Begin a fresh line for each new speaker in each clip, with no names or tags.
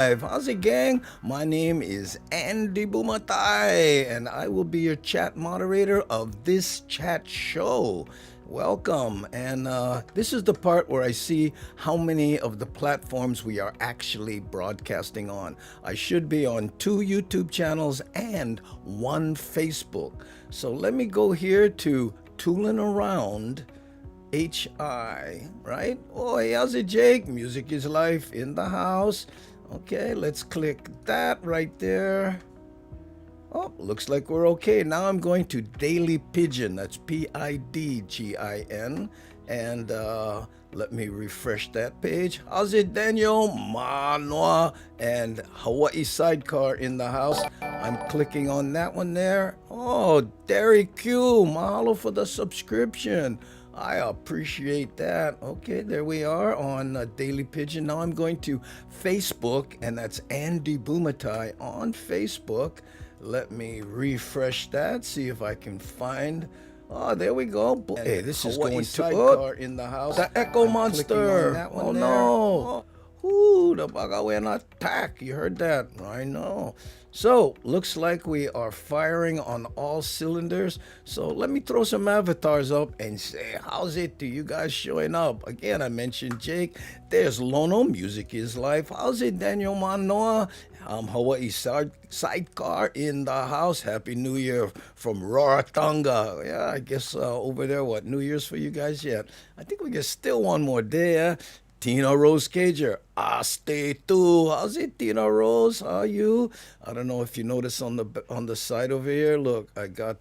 How's it, gang? My name is Andy Bumatai, and I will be your chat moderator of this chat show. Welcome, and this is the part where I see how many of the platforms we are actually broadcasting on. I should be on 2 YouTube channels and 1 Facebook. So let me go here to Tooling Around HI, right? Oh, hey, how's it, Jake? Music is life in the house. Okay, let's click that right there. Oh, looks like we're okay. Now I'm going to Daily Pidgin. That's Pidgin. And let me refresh that page. How's it, Daniel? Manoa and Hawaii Sidecar in the house. I'm clicking on that one there. Oh, Derek Q. Mahalo for the subscription. I appreciate that. Okay, there we are on Daily Pigeon. Now I'm going to Facebook, and that's Andy Bumatai on Facebook. Let me refresh that, see if I can find. Oh, there we go. Hey, this is going to sidecar in the house. The Echo Monster. That one there. No. Ooh, the Bagawena attack. You heard that? I know. So, looks like we are firing on all cylinders. So, let me throw some avatars up and say, how's it to you guys showing up? Again, I mentioned Jake. There's Lono, Music is Life. How's it, Daniel Manoa? Hawaii Sidecar in the house. Happy New Year from Rarotonga. Yeah, I guess over there, what, New Year's for you guys yet? I think we get still one more day. Tina Rose Cager, I stay too. How's it, Tina Rose? How are you? I don't know if you notice on the side over here. Look, I got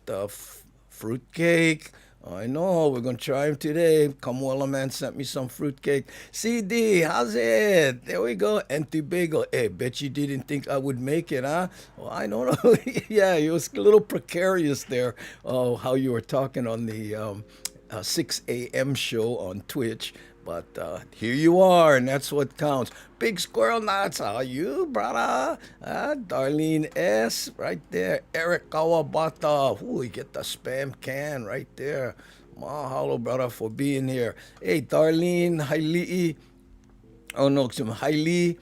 fruitcake. I know we're gonna try him today. Kamuela man sent me some fruitcake. CD, how's it? There we go. Empty bagel. Hey, bet you didn't think I would make it, huh? Well, I don't know. Yeah, it was a little precarious there. Oh, how you were talking on the 6 a.m. show on Twitch. But here you are, and that's what counts. Big Squirrel Nuts, how are you, brother? Darlene S, right there. Eric Kawabata, ooh, you get the spam can right there. Mahalo, brother, for being here. Hey, Darlene, Hailey, oh no, some Hailey,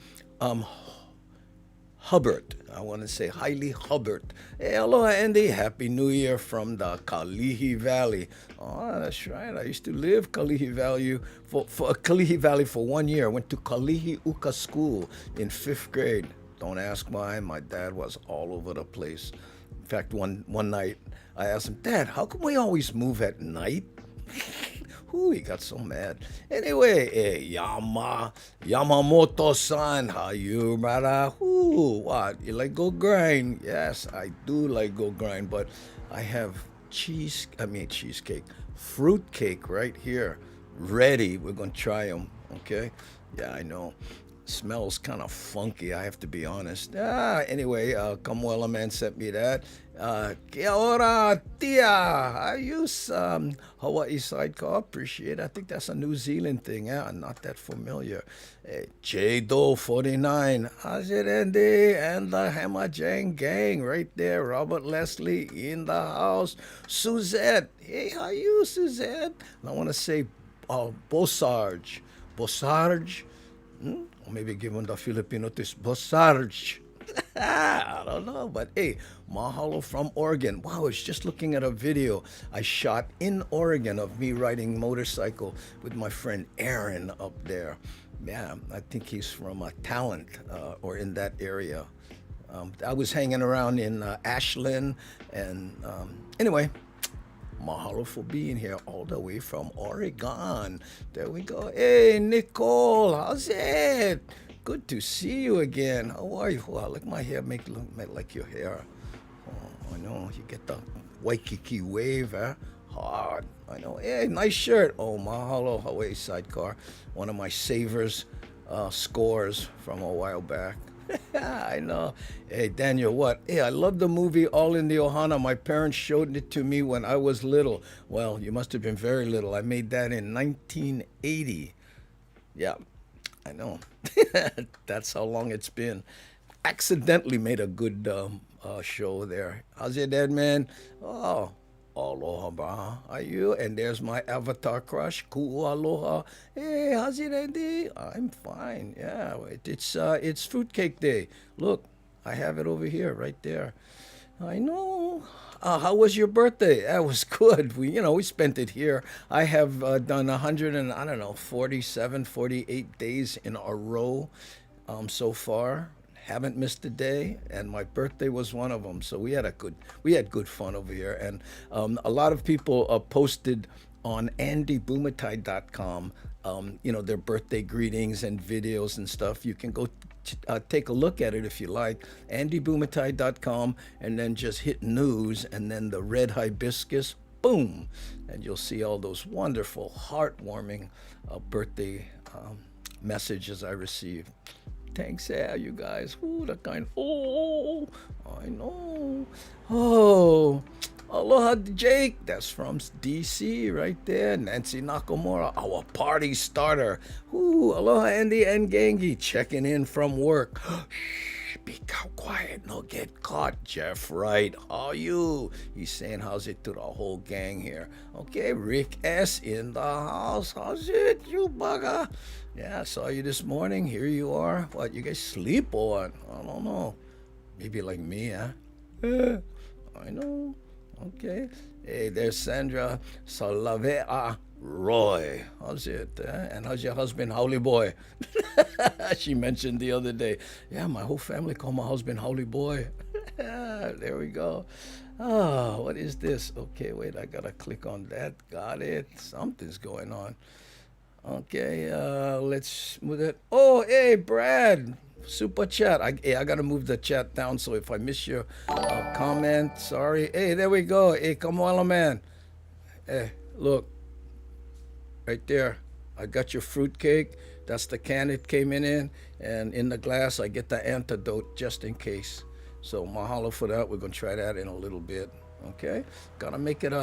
Hubbard. I want to say Hailey Hubbard. Hey, aloha, Andy. Happy New Year from the Kalihi Valley. Oh, that's right. I used to live Kalihi Valley for Kalihi Valley for 1 year. I went to Kalihi Uka School in 5th grade. Don't ask why. My dad was all over the place. In fact, one night I asked him, Dad, how come we always move at night? Ooh, he got so mad. Anyway, Yamamoto-san, how you, brother? Ooh, what? You like go grind? Yes, I do like go grind, but I have cheesecake, fruitcake right here, ready. We're gonna try them, okay? Yeah, I know. Smells kind of funky, I have to be honest. Anyway, Kamuela man sent me that. Kia ora, tia. I use Hawaii Sidecar. Appreciate it. I think that's a New Zealand thing. Yeah, I'm not that familiar. Hey, J-Do 49. How's it, Andy? And the Hammer Jang gang right there. Robert Leslie in the house. Suzette. Hey, how you, Suzette? And I want to say Bosarge. Bosarge? Or maybe give him the Filipino twist, Bosarge. I don't know, but hey, mahalo from Oregon. Wow, I was just looking at a video I shot in Oregon of me riding motorcycle with my friend Aaron up there. Yeah, I think he's from Talent or in that area. I was hanging around in Ashland, and anyway, mahalo for being here all the way from Oregon. There we go. Hey, Nicole, how's it? Good to see you again. How are you? Wow, look, my hair make like your hair. Oh, I know. You get the Waikiki wave, huh? Hard. I know. Hey, nice shirt. Oh, mahalo, Hawaii Sidecar. One of my savers scores from a while back. I know. Hey, Daniel, what? Hey, I love the movie All in the Ohana. My parents showed it to me when I was little. Well, you must have been very little. I made that in 1980. Yeah, I know. That's how long it's been. Accidentally made a good show there. How's your dad, man? Oh, Aloha, bra. Are you? And there's my avatar crush. Ku aloha. Hey, how's it, Andy? I'm fine. Yeah, it's Fruitcake Day. Look, I have it over here, right there. I know. How was your birthday? That was good. We spent it here. I have done 100 and I don't know 47, 48 days in a row so far. Haven't missed a day, and my birthday was one of them. So we had good fun over here, and a lot of people posted on andyboomatai.com, their birthday greetings and videos and stuff. You can go take a look at it if you like, andyboomatai.com, and then just hit news, and then the red hibiscus, boom, and you'll see all those wonderful, heartwarming birthday messages I received. Thanks, you guys. Ooh, the kind. Oh, I know. Oh, aloha, Jake. That's from DC right there. Nancy Nakamura, our party starter. Ooh, aloha, Andy and Gangi, checking in from work. Shh, be quiet, no get caught. Jeff Wright, how are you? He's saying how's it to the whole gang here. Okay, Rick S in the house. How's it, you bugger? Yeah, I saw you this morning. Here you are. What, you guys sleep or what? I don't know. Maybe like me, huh? I know. Okay. Hey, there's Sandra Salavea Roy. How's it? And how's your husband, Howley Boy? She mentioned the other day. Yeah, my whole family call my husband Howley Boy. There we go. Oh, what is this? Okay, wait, I gotta click on that. Got it. Something's going on. Okay, let's move it. Oh, hey, Brad, super chat. I gotta move the chat down, so if I miss your comment, sorry. Hey, there we go. Hey, come on, man. Hey, look, right there. I got your fruitcake. That's the can it came in, and in the glass, I get the antidote just in case. So mahalo for that. We're gonna try that in a little bit. Okay, gotta make it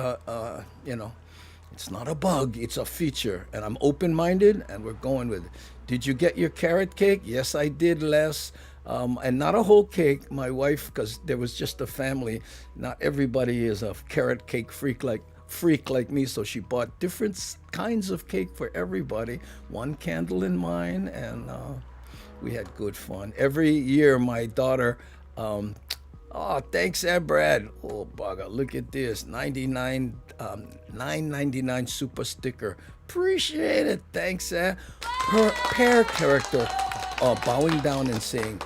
It's not a bug, it's a feature. And I'm open-minded, and we're going with it. Did you get your carrot cake? Yes, I did, Les. And not a whole cake. My wife, because there was just a family, not everybody is a carrot cake freak like me, so she bought different kinds of cake for everybody. One candle in mine, and we had good fun. Every year, my daughter... Oh, thanks, Brad. Oh, bugger, look at this. $9.99 super sticker. Appreciate it. Thanks, Pair character bowing down and saying,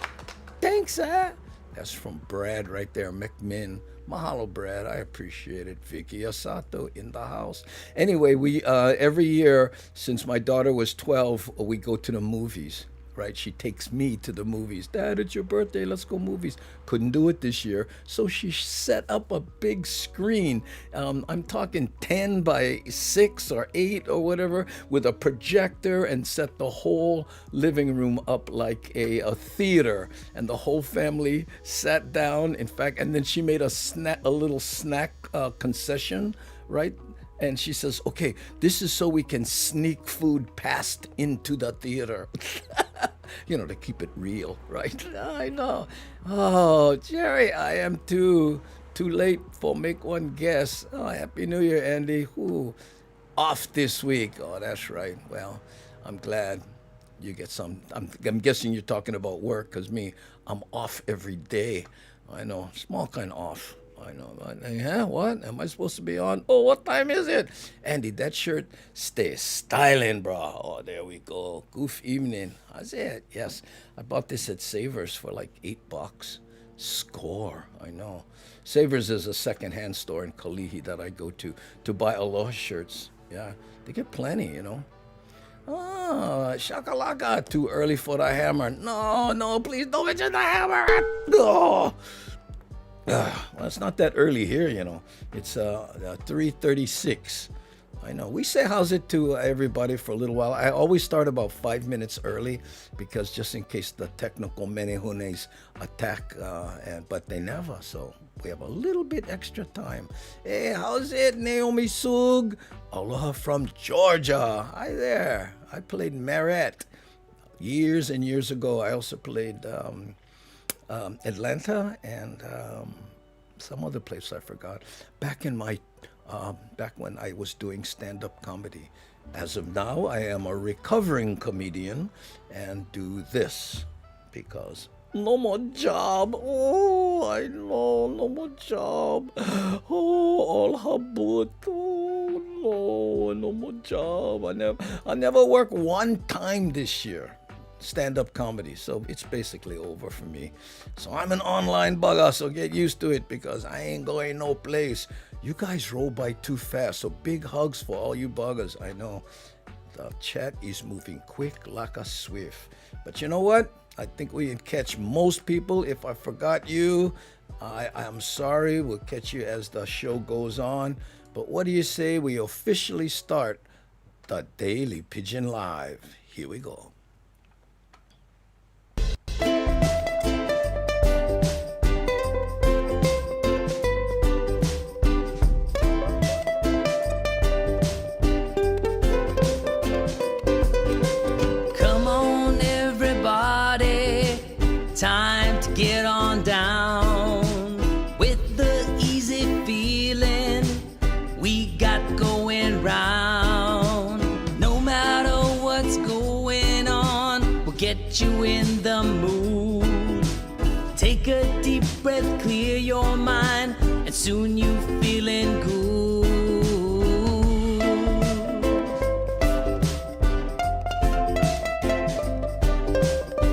thanks, That's from Brad right there, McMinn. Mahalo, Brad. I appreciate it. Vicky Asato in the house. Anyway, we every year since my daughter was 12, we go to the movies. Right, she takes me to the movies. Dad, it's your birthday. Let's go movies. Couldn't do it this year, so she set up a big screen. I'm talking 10 by 6 or 8 or whatever, with a projector, and set the whole living room up like a theater. And the whole family sat down. In fact, and then she made a little snack concession, right? And she says, okay, this is so we can sneak food past into the theater. To keep it real, right? I know. Oh, Jerry, I am too late for make one guess. Oh, Happy New Year, Andy. Ooh, off this week. Oh, that's right. Well, I'm glad you get some. I'm guessing you're talking about work, because me, I'm off every day. I know, small kind of off. I know. Yeah, what? Am I supposed to be on? Oh, what time is it? Andy, that shirt stays styling, bro. Oh, there we go. Goof evening. How's it? Yes. I bought this at Savers for like $8. Score. I know. Savers is a secondhand store in Kalihi that I go to buy aloha shirts. Yeah. They get plenty, Oh, shakalaka. Too early for the hammer. No, please don't mention the hammer. Oh. Well, it's not that early here, It's 3:36. I know. We say how's it to everybody for a little while. I always start about 5 minutes early, because just in case the technical menehunes attack, but they never. So we have a little bit extra time. Hey, how's it, Naomi Sug? Aloha from Georgia. Hi there. I played Marat years and years ago. I also played... Atlanta and some other place I forgot. Back in my back when I was doing stand-up comedy. As of now, I am a recovering comedian and do this because no more job. Oh, I know, no more job. Oh, all habut. Oh, no, no more job. I never work one time this year. Stand-up comedy, so it's basically over for me. So I'm an online bugger, so get used to it because I ain't going no place. You guys roll by too fast, so big hugs for all you buggers. I know the chat is moving quick like a swift, but you know what? I think we can catch most people. If I forgot you, I'm sorry. We'll catch you as the show goes on. But what do you say we officially start the Daily Pidgin Live? Here we go.
Time to get on down with the easy feeling we got going round. No matter what's going on, we'll get you in the mood. Take a deep breath, clear your mind, and soon you feeling good.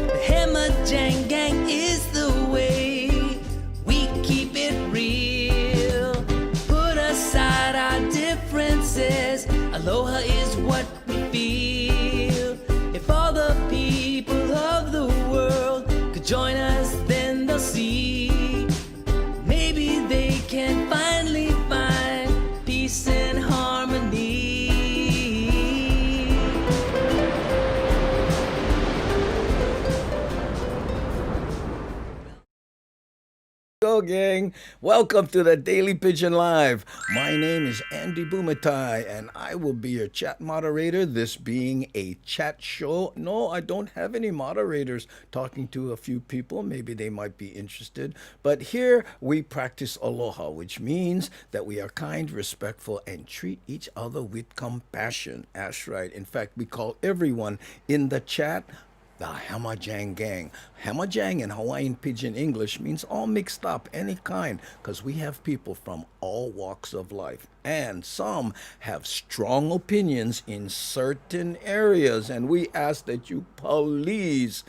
The Hammer Jang Gang is the way we keep it real. Put aside our differences, aloha is what we feel. If all the people of the world could join us, then they'll see. Maybe they can finally find peace and harmony.
Go, gang. Welcome to the Daily Pigeon Live. My name is Andy Bumatai, and I will be your chat moderator, this being a chat show. No, I don't have any moderators, talking to a few people. Maybe they might be interested. But here we practice aloha, which means that we are kind, respectful, and treat each other with compassion. That's right. In fact, we call everyone in the chat the Hamajang Gang. Hamajang in Hawaiian Pidgin English means all mixed up, any kind, because we have people from all walks of life. And some have strong opinions in certain areas. And we ask that you please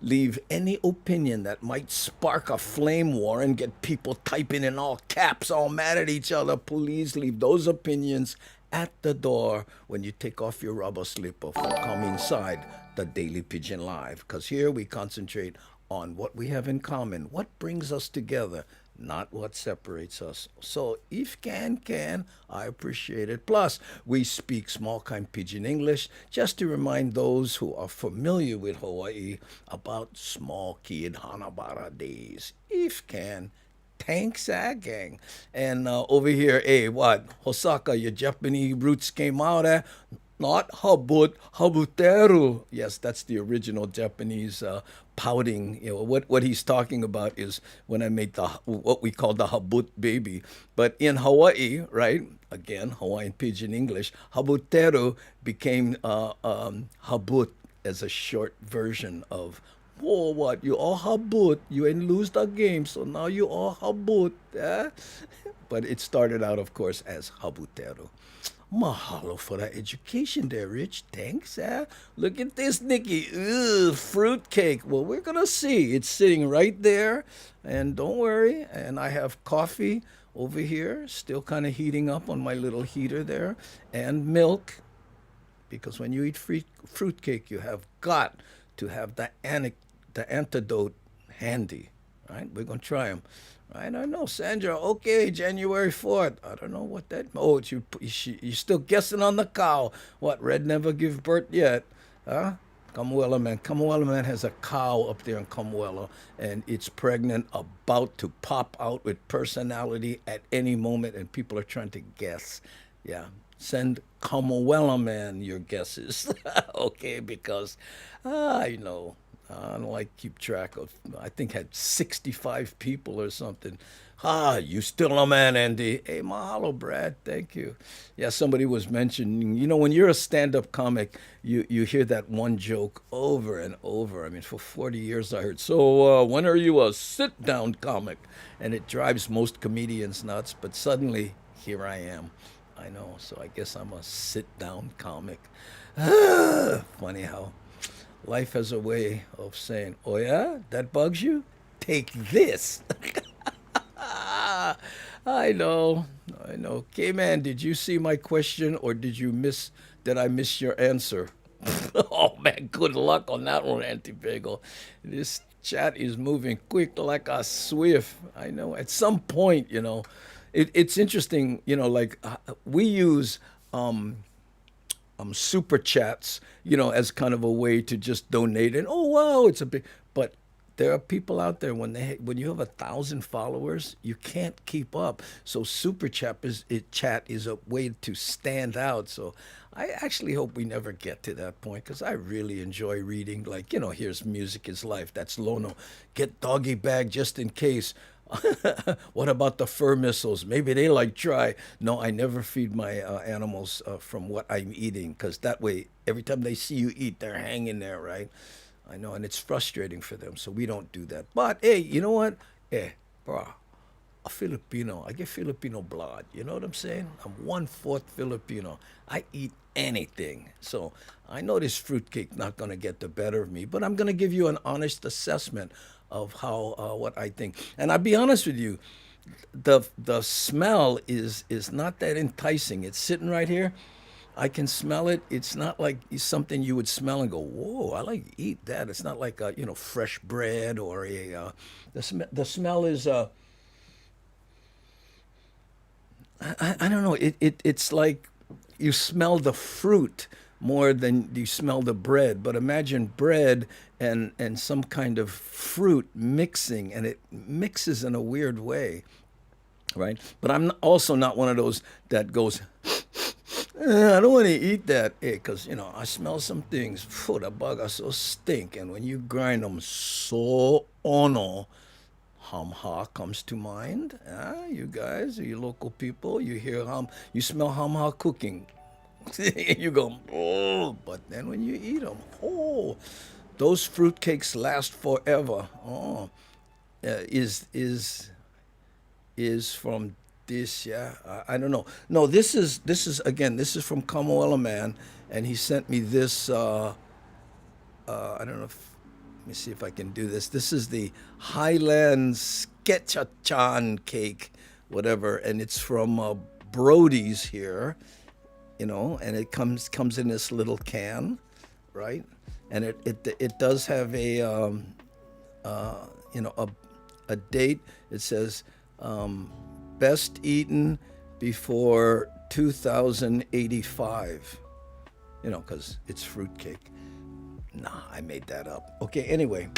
leave any opinion that might spark a flame war and get people typing in all caps, all mad at each other. Please leave those opinions at the door when you take off your rubber slipper for come inside the Daily Pigeon Live, because here we concentrate on what we have in common, what brings us together, not what separates us. So if can, I appreciate it. Plus, we speak small kind Pidgin English just to remind those who are familiar with Hawaii about small kid Hanabara days. If can, thanks, gang. And over here, hey, what? Hosaka, your Japanese roots came out, eh? Not habut, habuteru. Yes, that's the original Japanese pouting. You know, what he's talking about is when I made the what we call the habut baby. But in Hawaii, right? Again, Hawaiian Pidgin English, habuteru became habut as a short version of, oh, what? You all habut. You ain't lose the game, so now you all habut. Eh? But it started out, of course, as habuteru. Mahalo for that education there, Rich. Thanks, eh? Look at this, Nikki. Ugh, fruitcake. Well, we're going to see. It's sitting right there. And don't worry. And I have coffee over here, still kind of heating up on my little heater there. And milk. Because when you eat fruitcake, you have got to have the antidote handy. Right? We're going to try them. I don't know, Sandra. Okay, January 4th. I don't know what that. Oh, you're still guessing on the cow. What? Red never give birth yet, huh? Kamuela man. Kamuela man has a cow up there in Kamuela, and it's pregnant, about to pop out with personality at any moment, and people are trying to guess. Yeah, send Kamuela man your guesses, okay? Because I know. I don't like keep track of. I think had 65 people or something. Ah, you still a man, Andy. Hey, mahalo, Brad. Thank you. Yeah, somebody was mentioning, when you're a stand-up comic, you hear that one joke over and over. I mean, for 40 years I heard, so when are you a sit-down comic? And it drives most comedians nuts, but suddenly, here I am. I know, so I guess I'm a sit-down comic. Funny how life has a way of saying, oh yeah, that bugs you? Take this. I know, I know. K-Man, did you see my question or did I miss your answer? Oh man, good luck on that one, Antibagel. This chat is moving quick like a swift. I know. At some point, it's interesting, like we use super chats, as kind of a way to just donate. And oh wow, it's a big. But there are people out there when you have 1,000 followers, you can't keep up. So super chat is a way to stand out. So I actually hope we never get to that point because I really enjoy reading. Like here's Music is Life. That's Lono. Get doggy bag just in case. What about the fur missiles? Maybe they like try. No, I never feed my animals from what I'm eating because that way, every time they see you eat, they're hanging there, right? I know, and it's frustrating for them, so we don't do that. But hey, you know what? Bro, a Filipino. I get Filipino blood. You know what I'm saying? I'm 1/4 Filipino. I eat anything. So I know this fruitcake not going to get the better of me, but I'm going to give you an honest assessment of how what I think. And I'll be honest with you, the smell is not that enticing. It's sitting right here. I can smell it. It's not like something you would smell and go, "Whoa, I like to eat that." It's not like fresh bread or the smell is I don't know. It's like you smell the fruit more than you smell the bread. But imagine bread and some kind of fruit mixing, and it mixes in a weird way, right? But I'm also not one of those that goes, I don't want to eat that, because I smell some things. Phew, the bug are so stink, and when you grind them, so ono, hamha comes to mind. You guys, you local people, you hear you smell hamha cooking. You go, oh, but then when you eat them, oh, those fruitcakes last forever. Oh, is from this, yeah. I don't know. No, this is again. This is from Kamoela Man, and he sent me this. I don't know. Let me see if I can do this. This is the Highland Sketchachan cake, whatever, and it's from Brody's here. And it comes in this little can, right? And it does have a a date. It says best eaten before 2085. Because it's fruitcake. Nah, I made that up. Okay, anyway.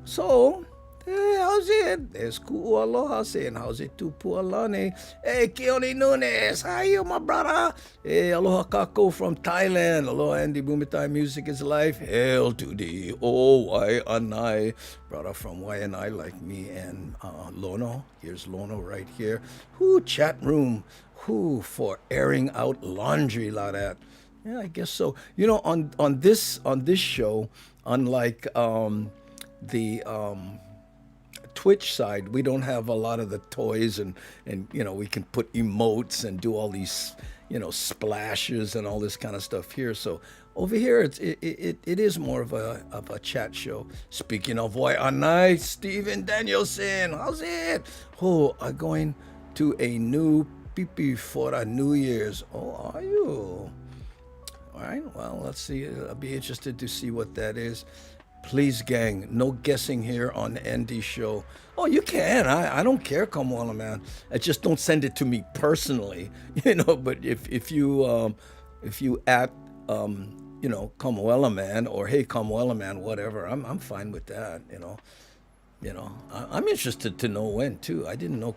So, how's it? There's Ku Aloha saying, how's it to Pualani? Hey, Keone Nunes, how are you, my brother? Hey, aloha kako from Thailand. Aloha, Andy Bumitai, Music is Life. Hail to thee, oh, Wai Anai. Brother from Wai Anai, like me and Lono. Here's Lono right here. Who chat room? Who for airing out laundry like that? Yeah, I guess so. On this show, unlike the Twitch side, we don't have a lot of the toys and we can put emotes and do all these splashes and all this kind of stuff here. So over here it is more of a chat show. Speaking of Wai Anai, Steven Danielson, how's it? Oh, I'm going to a new pipi for a New Year's. Oh, are you? All right, well, let's see. I'll be interested to see what that is. Please, gang, no guessing here on Andy's show. Oh, you can. I don't care, come on, man. Just don't send it to me personally, But if you at Kamuela Man or Hey Kamuela Man, whatever, I'm fine with that. I'm interested to know when too. I didn't know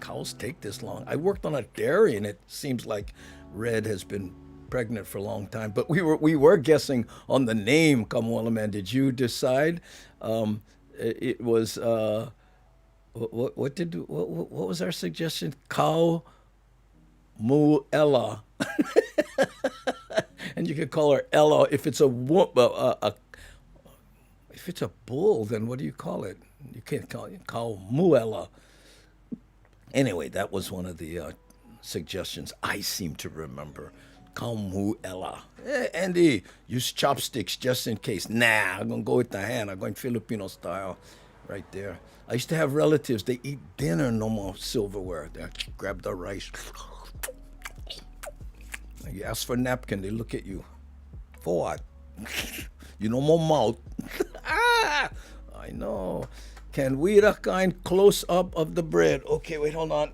cows take this long. I worked on a dairy, and it seems like red has been pregnant for a long time. But we were guessing on the name, Kamwala Man. Did you decide? It was what was our suggestion? Cow Mu Ella. And you could call her Ella. If it's if it's a bull, then what do you call it? You can't call it Cow Mu Ella. Anyway, that was one of the suggestions I seem to remember. Cow Mu Ella. Andy, use chopsticks just in case. Nah, I'm gonna go with the hand. I'm going Filipino style, right there. I used to have relatives. They eat dinner, no more silverware. They grab the rice. You ask for a napkin, they look at you. For what? You no more mouth. I know. Can we a kind close up of the bread? Okay, wait, hold on.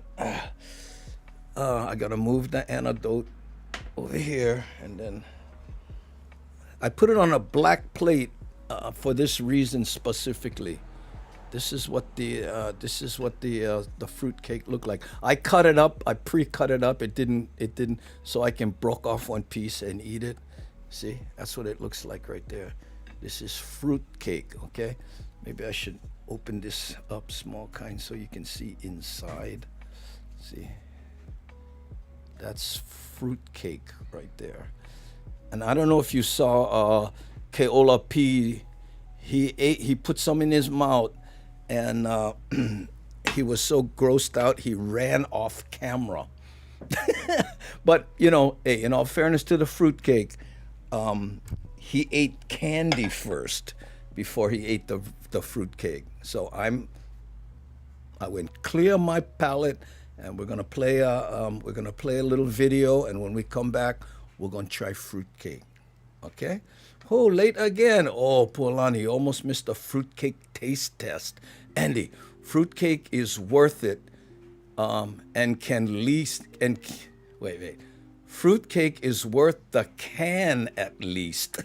I gotta move the antidote over here, and then I put it on a black plate for this reason specifically. This is what the fruitcake looked like. I cut it up. I pre-cut it up. It didn't. So I can broke off one piece and eat it. See, that's what it looks like right there. This is fruitcake. Okay, maybe I should open this up small kind so you can see inside. See, that's fruitcake right there. And I don't know if you saw Keola P. He put some in his mouth. And he was so grossed out, he ran off camera. But, hey, in all fairness to the fruitcake, he ate candy first before he ate the fruitcake. So I went clear my palate, and we're gonna play a little video, and when we come back, we're gonna try fruitcake. Okay? Oh, late again. Oh, Pualani, almost missed the fruitcake taste test. Andy, fruitcake is worth it, and can least and wait. Fruitcake is worth the can at least.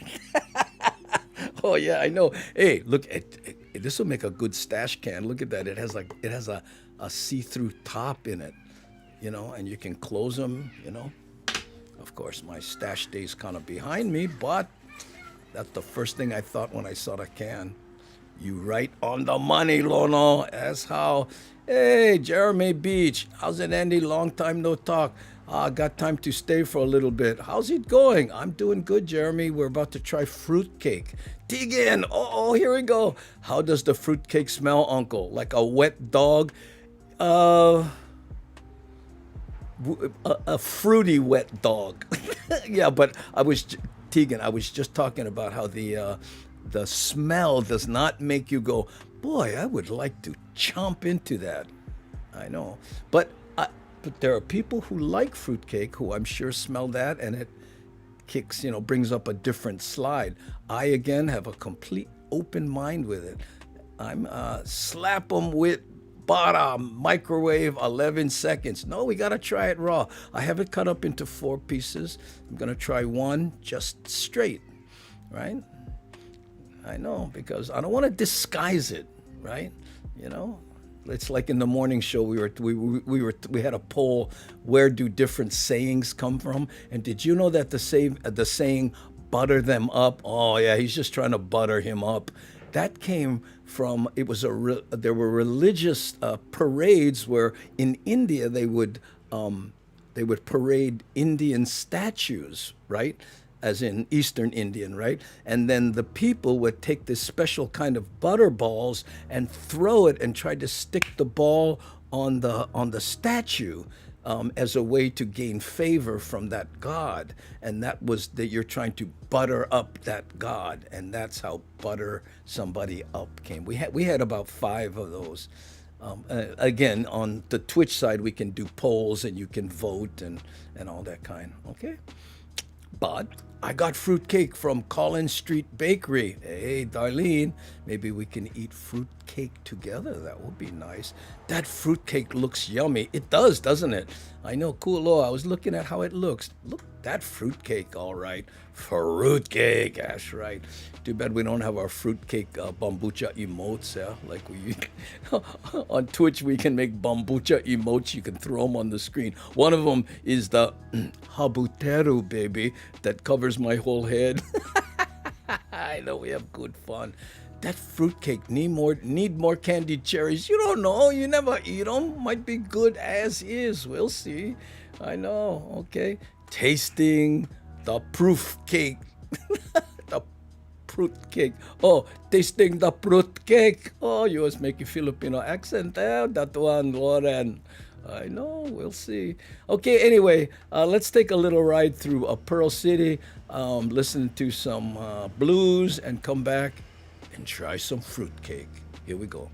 Oh yeah, I know. Hey, look, this will make a good stash can. Look at that. It has a see-through top in it, and you can close them. Of course, my stash day's kind of behind me, but that's the first thing I thought when I saw the can. You right on the money, Lono. That's how. Hey, Jeremy Beach. How's it, Andy? Long time no talk. Got time to stay for a little bit. How's it going? I'm doing good, Jeremy. We're about to try fruitcake. Dig in. Oh, here we go. How does the fruitcake smell, Uncle? Like a wet dog? A fruity wet dog. Yeah, but Tegan, I was just talking about how the smell does not make you go, boy, I would like to chomp into that. I know. But there are people who like fruitcake who I'm sure smell that and it kicks, brings up a different slide. I, again, have a complete open mind with it. I'm slap them with bottom, microwave, 11 seconds. No, we got to try it raw. I have it cut up into 4 pieces. I'm going to try one just straight, right? I know, because I don't want to disguise it, right? It's like in the morning show we had a poll, where do different sayings come from? And did you know that the saying butter them up? Oh yeah, he's just trying to butter him up. That came from, there were religious parades where in India they would parade Indian statues, right? As in Eastern Indian, right? And then the people would take this special kind of butter balls and throw it and try to stick the ball on the statue as a way to gain favor from that god. And that was that you're trying to butter up that god, and that's how butter somebody up came. We had about 5 of those. Again, on the Twitch side, we can do polls and you can vote and all that kind. Okay. But I got fruitcake from Collins Street Bakery. Hey, Darlene, maybe we can eat fruitcake together. That would be nice. That fruitcake looks yummy. It does, doesn't it? I know, cool. I was looking at how it looks. Look That fruitcake, all right. Fruitcake, that's right. Too bad we don't have our fruitcake bambucha emotes, yeah? Like we on Twitch, we can make bambucha emotes. You can throw them on the screen. One of them is the habuteru, baby, that covers my whole head. I know we have good fun. That fruitcake need more candied cherries. You don't know. You never eat them. Might be good as is. We'll see. I know. Okay. Tasting the proof cake. The fruit cake. Oh, tasting the fruit cake. Oh, you always make a Filipino accent there. That one, Lauren. I know, we'll see. Okay, anyway, let's take a little ride through Pearl City, listen to some blues, and come back and try some fruitcake. Here we go.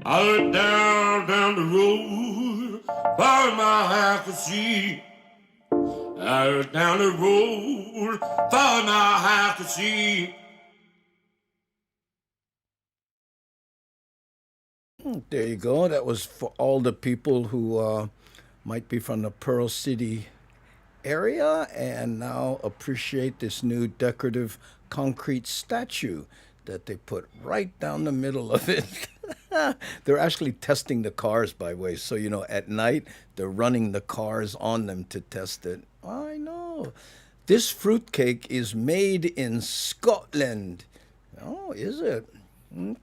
I looked down the road, far as my eye could see. I looked down the road, far as my eye could see.
There you go. That was for all the people who might be from the Pearl City area and now appreciate this new decorative concrete statue that they put right down the middle of it. They're actually testing the cars, by the way. So, you know, at night, they're running the cars on them to test it. I know. This fruitcake is made in Scotland. Oh, is it?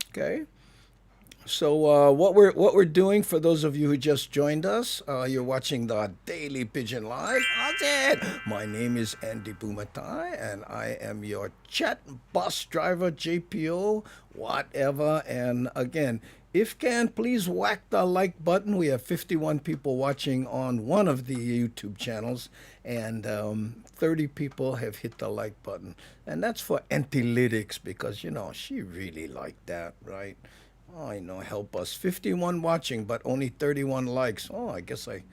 Okay. So what we're doing for those of you who just joined us, you're watching the Daily Pidgin Live. How's it? My name is Andy Bumatai, and I am your chat bus driver, JPO, whatever. And again, if can, please whack the like button. We have 51 people watching on one of the YouTube channels, and 30 people have hit the like button. And that's for Antilytics, because, you know, she really liked that, right? Oh, I know, help us. 51 watching, but only 31 likes. Oh, I guess I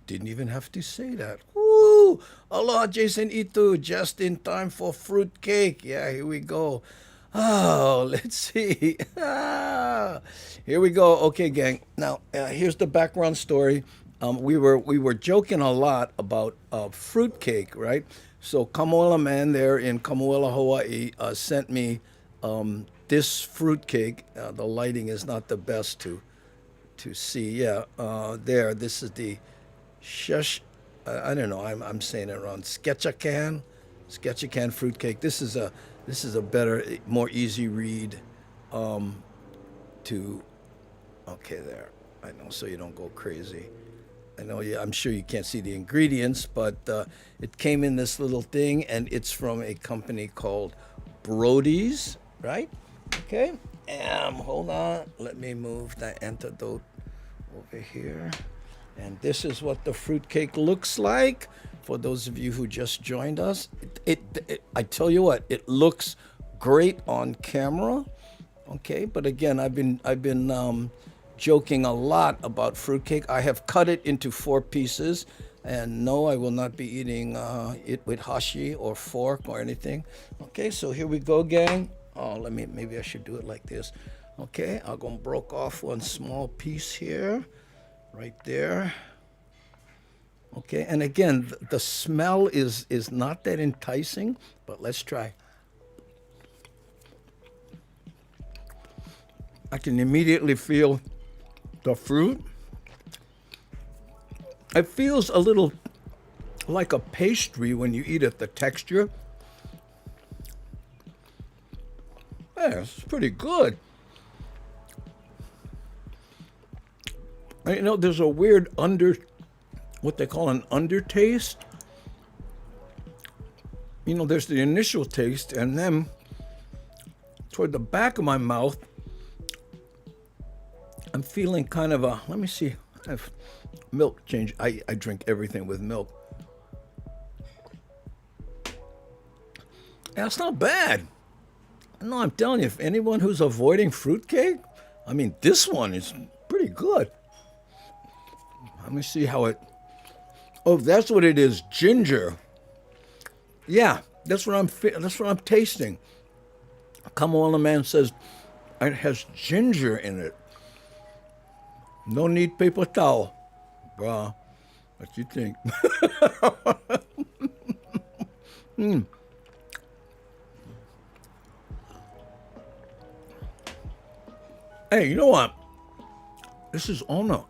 didn't even have to say that. Woo! Aloha, Jason Itu, just in time for fruitcake. Yeah, here we go. Oh, let's see. Here we go. Okay, gang. Now, here's the background story. We were joking a lot about fruitcake, right? So Kamoela man there in Kamoela, Hawaii, sent me this fruitcake. The lighting is not the best to see. Yeah, there. This is the shush. I don't know. I'm saying it wrong. Sketchacan fruitcake. This is a better, more easy read. Okay, there. I know, so you don't go crazy. I know. Yeah, I'm sure you can't see the ingredients, but it came in this little thing, and it's from a company called Brody's, right? Okay, hold on. Let me move the antidote over here. And this is what the fruitcake looks like. For those of you who just joined us, I tell you what, it looks great on camera. Okay, but again, I've been joking a lot about fruitcake. I have cut it into 4 pieces, and no, I will not be eating it with hashi or fork or anything. Okay, so here we go, gang. Oh, maybe I should do it like this. Okay, I'm gonna broke off one small piece here, right there. Okay, and again, the smell is not that enticing, but let's try. I can immediately feel the fruit. It feels a little like a pastry when you eat it, the texture. Yeah, it's pretty good. You know, there's a weird what they call an undertaste. You know, there's the initial taste, and then toward the back of my mouth, I'm feeling kind of let me see, I have milk change. I drink everything with milk. Yeah, it's not bad. No, I'm telling you, if anyone who's avoiding fruitcake, I mean, this one is pretty good. Let me see how it. Oh, that's what it is, ginger. Yeah, that's what I'm tasting. Kamoela man says it has ginger in it. No need paper towel, bruh. What you think? Hey, you know what? This is honor.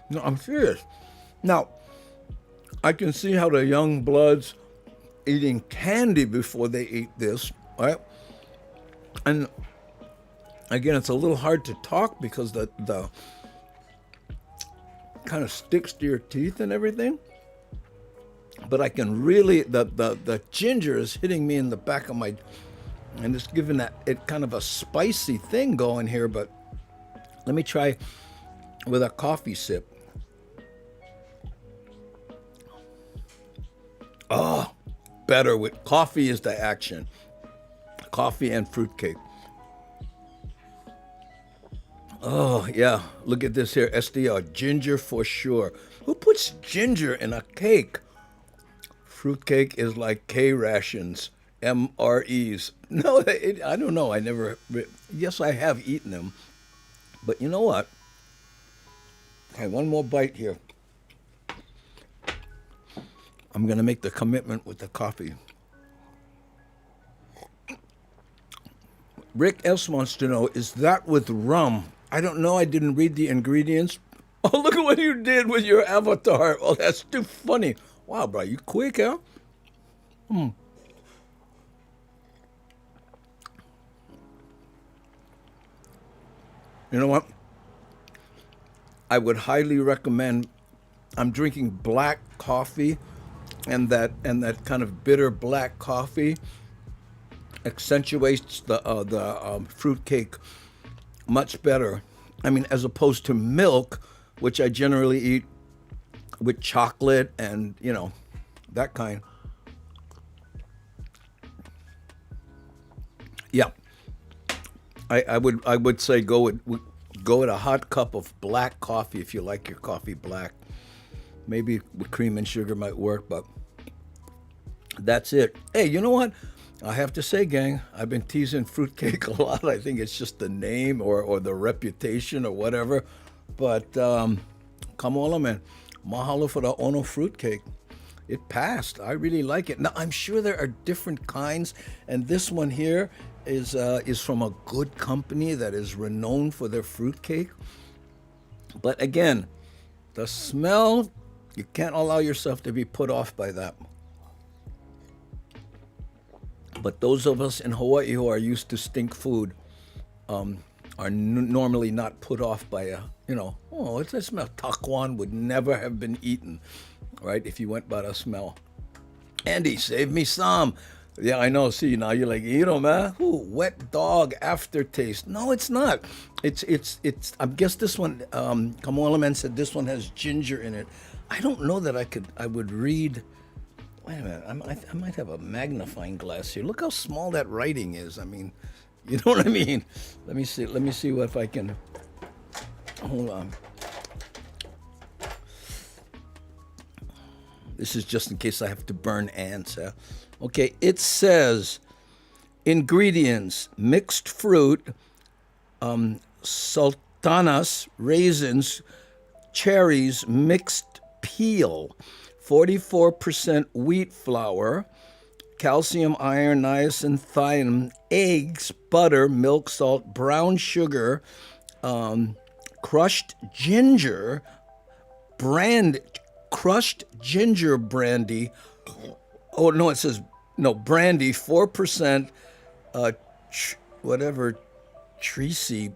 No, I'm serious. Now, I can see how the young bloods eating candy before they eat this, right? And again, it's a little hard to talk because the kind of sticks to your teeth and everything. But I can really, the ginger is hitting me in the back of my, and it's giving it kind of a spicy thing going here. But let me try with a coffee sip. Oh, better with coffee is the action. Coffee and fruitcake. Oh, yeah. Look at this here. SDR. Ginger for sure. Who puts ginger in a cake? Fruitcake is like K rations. MREs. No, I don't know. I never. Yes, I have eaten them. But you know what? Okay, one more bite here. I'm going to make the commitment with the coffee. Rick S. wants to know, is that with rum? I don't know. I didn't read the ingredients. Oh, look at what you did with your avatar. Oh, that's too funny. Wow, bro, you quick, huh? You know what? I would highly recommend. I'm drinking black coffee, and that kind of bitter black coffee accentuates the fruitcake much better. I mean, as opposed to milk, which I generally eat with chocolate and that kind. Yeah, I would say go with a hot cup of black coffee if you like your coffee black. Maybe with cream and sugar might work, but that's it. Hey, you know what? I have to say, gang, I've been teasing Fruitcake a lot. I think it's just the name or the reputation or whatever. But come on, man. Mahalo for the Ono Fruitcake. It passed. I really like it. Now, I'm sure there are different kinds, and this one here is from a good company that is renowned for their fruitcake. But again, the smell, you can't allow yourself to be put off by that. But those of us in Hawaii who are used to stink food are normally not put off by it's a smell. Taquan would never have been eaten, right, if you went by the smell. Andy, save me some. Yeah, I know. See, now you're like, man, wet dog aftertaste. No, it's not. It's. I guess this one, Kamala Man said this one has ginger in it. I don't know that I would read. Wait a minute, I might have a magnifying glass here. Look how small that writing is. I mean, you know what I mean? Let me see if I can, hold on. This is just in case I have to burn ants. Huh? Okay, it says, ingredients, mixed fruit, sultanas, raisins, cherries, mixed peel, 44% wheat flour, calcium, iron, niacin, thiamine, eggs, butter, milk, salt, brown sugar, crushed ginger, crushed ginger brandy. Oh, no, it says, brandy, 4%, Treacy,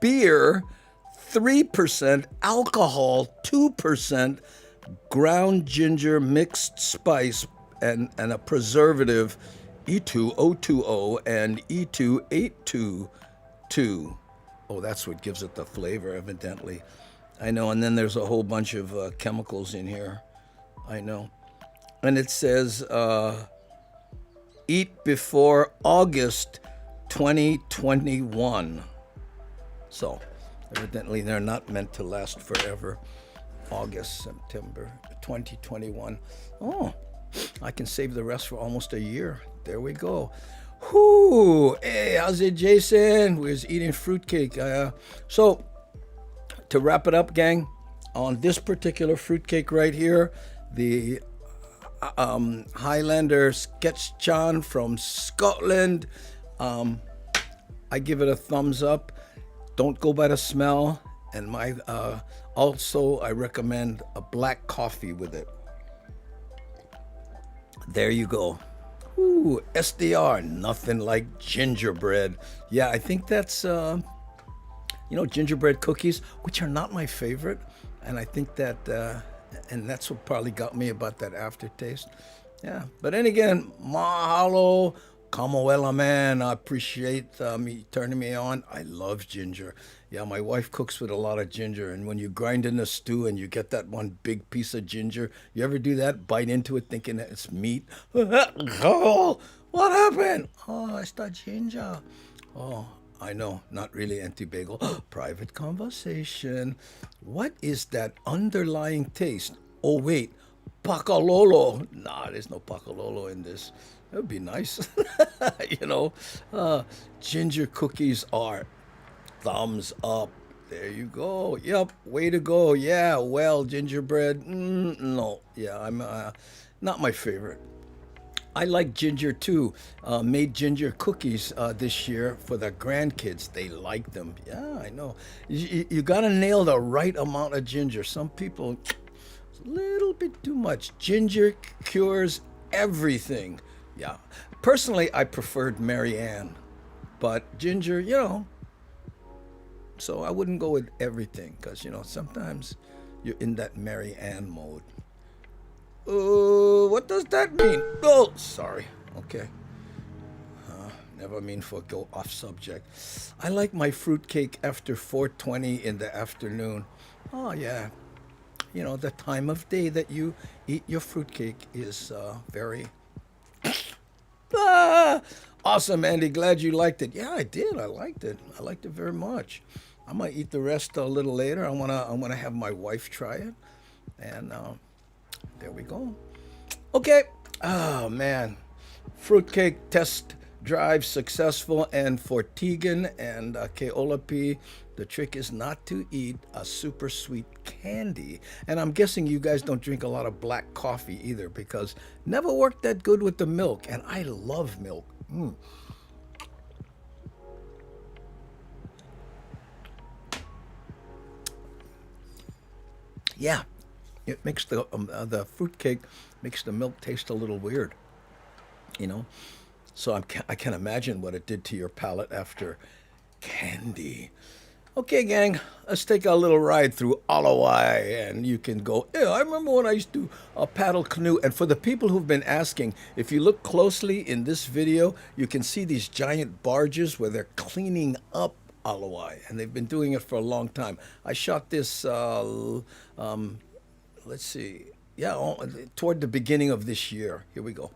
beer, 3%, alcohol, 2%, ground ginger, mixed spice, and a preservative, E2020 and E2822. Oh, that's what gives it the flavor, evidently. I know, and then there's a whole bunch of chemicals in here. I know. And it says, eat before August 2021. So, evidently they're not meant to last forever. August, September 2021. Oh, I can save the rest for almost a year. There we go. Whoo! Hey, how's it, Jason? We was eating fruitcake. So, to wrap it up, gang, on this particular fruitcake right here, the Highlander Sketchchan from Scotland, I give it a thumbs up. Don't go by the smell. And also, I recommend a black coffee with it. There you go. Ooh, SDR, nothing like gingerbread. Yeah, I think that's, gingerbread cookies, which are not my favorite. And I think that, and that's what probably got me about that aftertaste. Yeah, but then again, mahalo. Kamoela, man, I appreciate me turning me on. I love ginger. Yeah, my wife cooks with a lot of ginger, and when you grind in a stew and you get that one big piece of ginger, you ever do that? Bite into it thinking that it's meat? Oh, what happened? Oh, it's the ginger. Oh, I know, not really anti-bagel. Private conversation. What is that underlying taste? Oh, wait, Pakalolo. Nah, there's no Pakalolo in this. That would be nice. you know, ginger cookies are thumbs up. There you go. Yep, way to go. Yeah, well, gingerbread. No, yeah, I'm not my favorite. I like ginger too. Made ginger cookies this year for the grandkids. They like them. Yeah, I know. You got to nail the right amount of ginger. Some people, it's a little bit too much. Ginger cures everything. Yeah. Personally, I preferred Mary Ann, but ginger, so I wouldn't go with everything because, sometimes you're in that Mary Ann mode. What does that mean? Oh, sorry. Okay. Never mean for go off subject. I like my fruitcake after 4:20 in the afternoon. Oh, yeah. The time of day that you eat your fruitcake is very awesome, Andy. Glad you liked it. Yeah, I did. I liked it. I liked it very much. I might eat the rest a little later. I wanna have my wife try it, and there we go. Okay. Oh man, fruitcake test drive successful, and for Tegan and Keolapi, the trick is not to eat a super sweet candy. And I'm guessing you guys don't drink a lot of black coffee either, because never worked that good with the milk, and I love milk. Yeah, it makes the fruitcake makes the milk taste a little weird, So I can imagine what it did to your palate after candy. Okay, gang, let's take a little ride through Alawai, and you can go, yeah, I remember when I used to paddle canoe. And for the people who've been asking, if you look closely in this video, you can see these giant barges where they're cleaning up Alawai, and they've been doing it for a long time. I shot this, let's see, toward the beginning of this year. Here we go.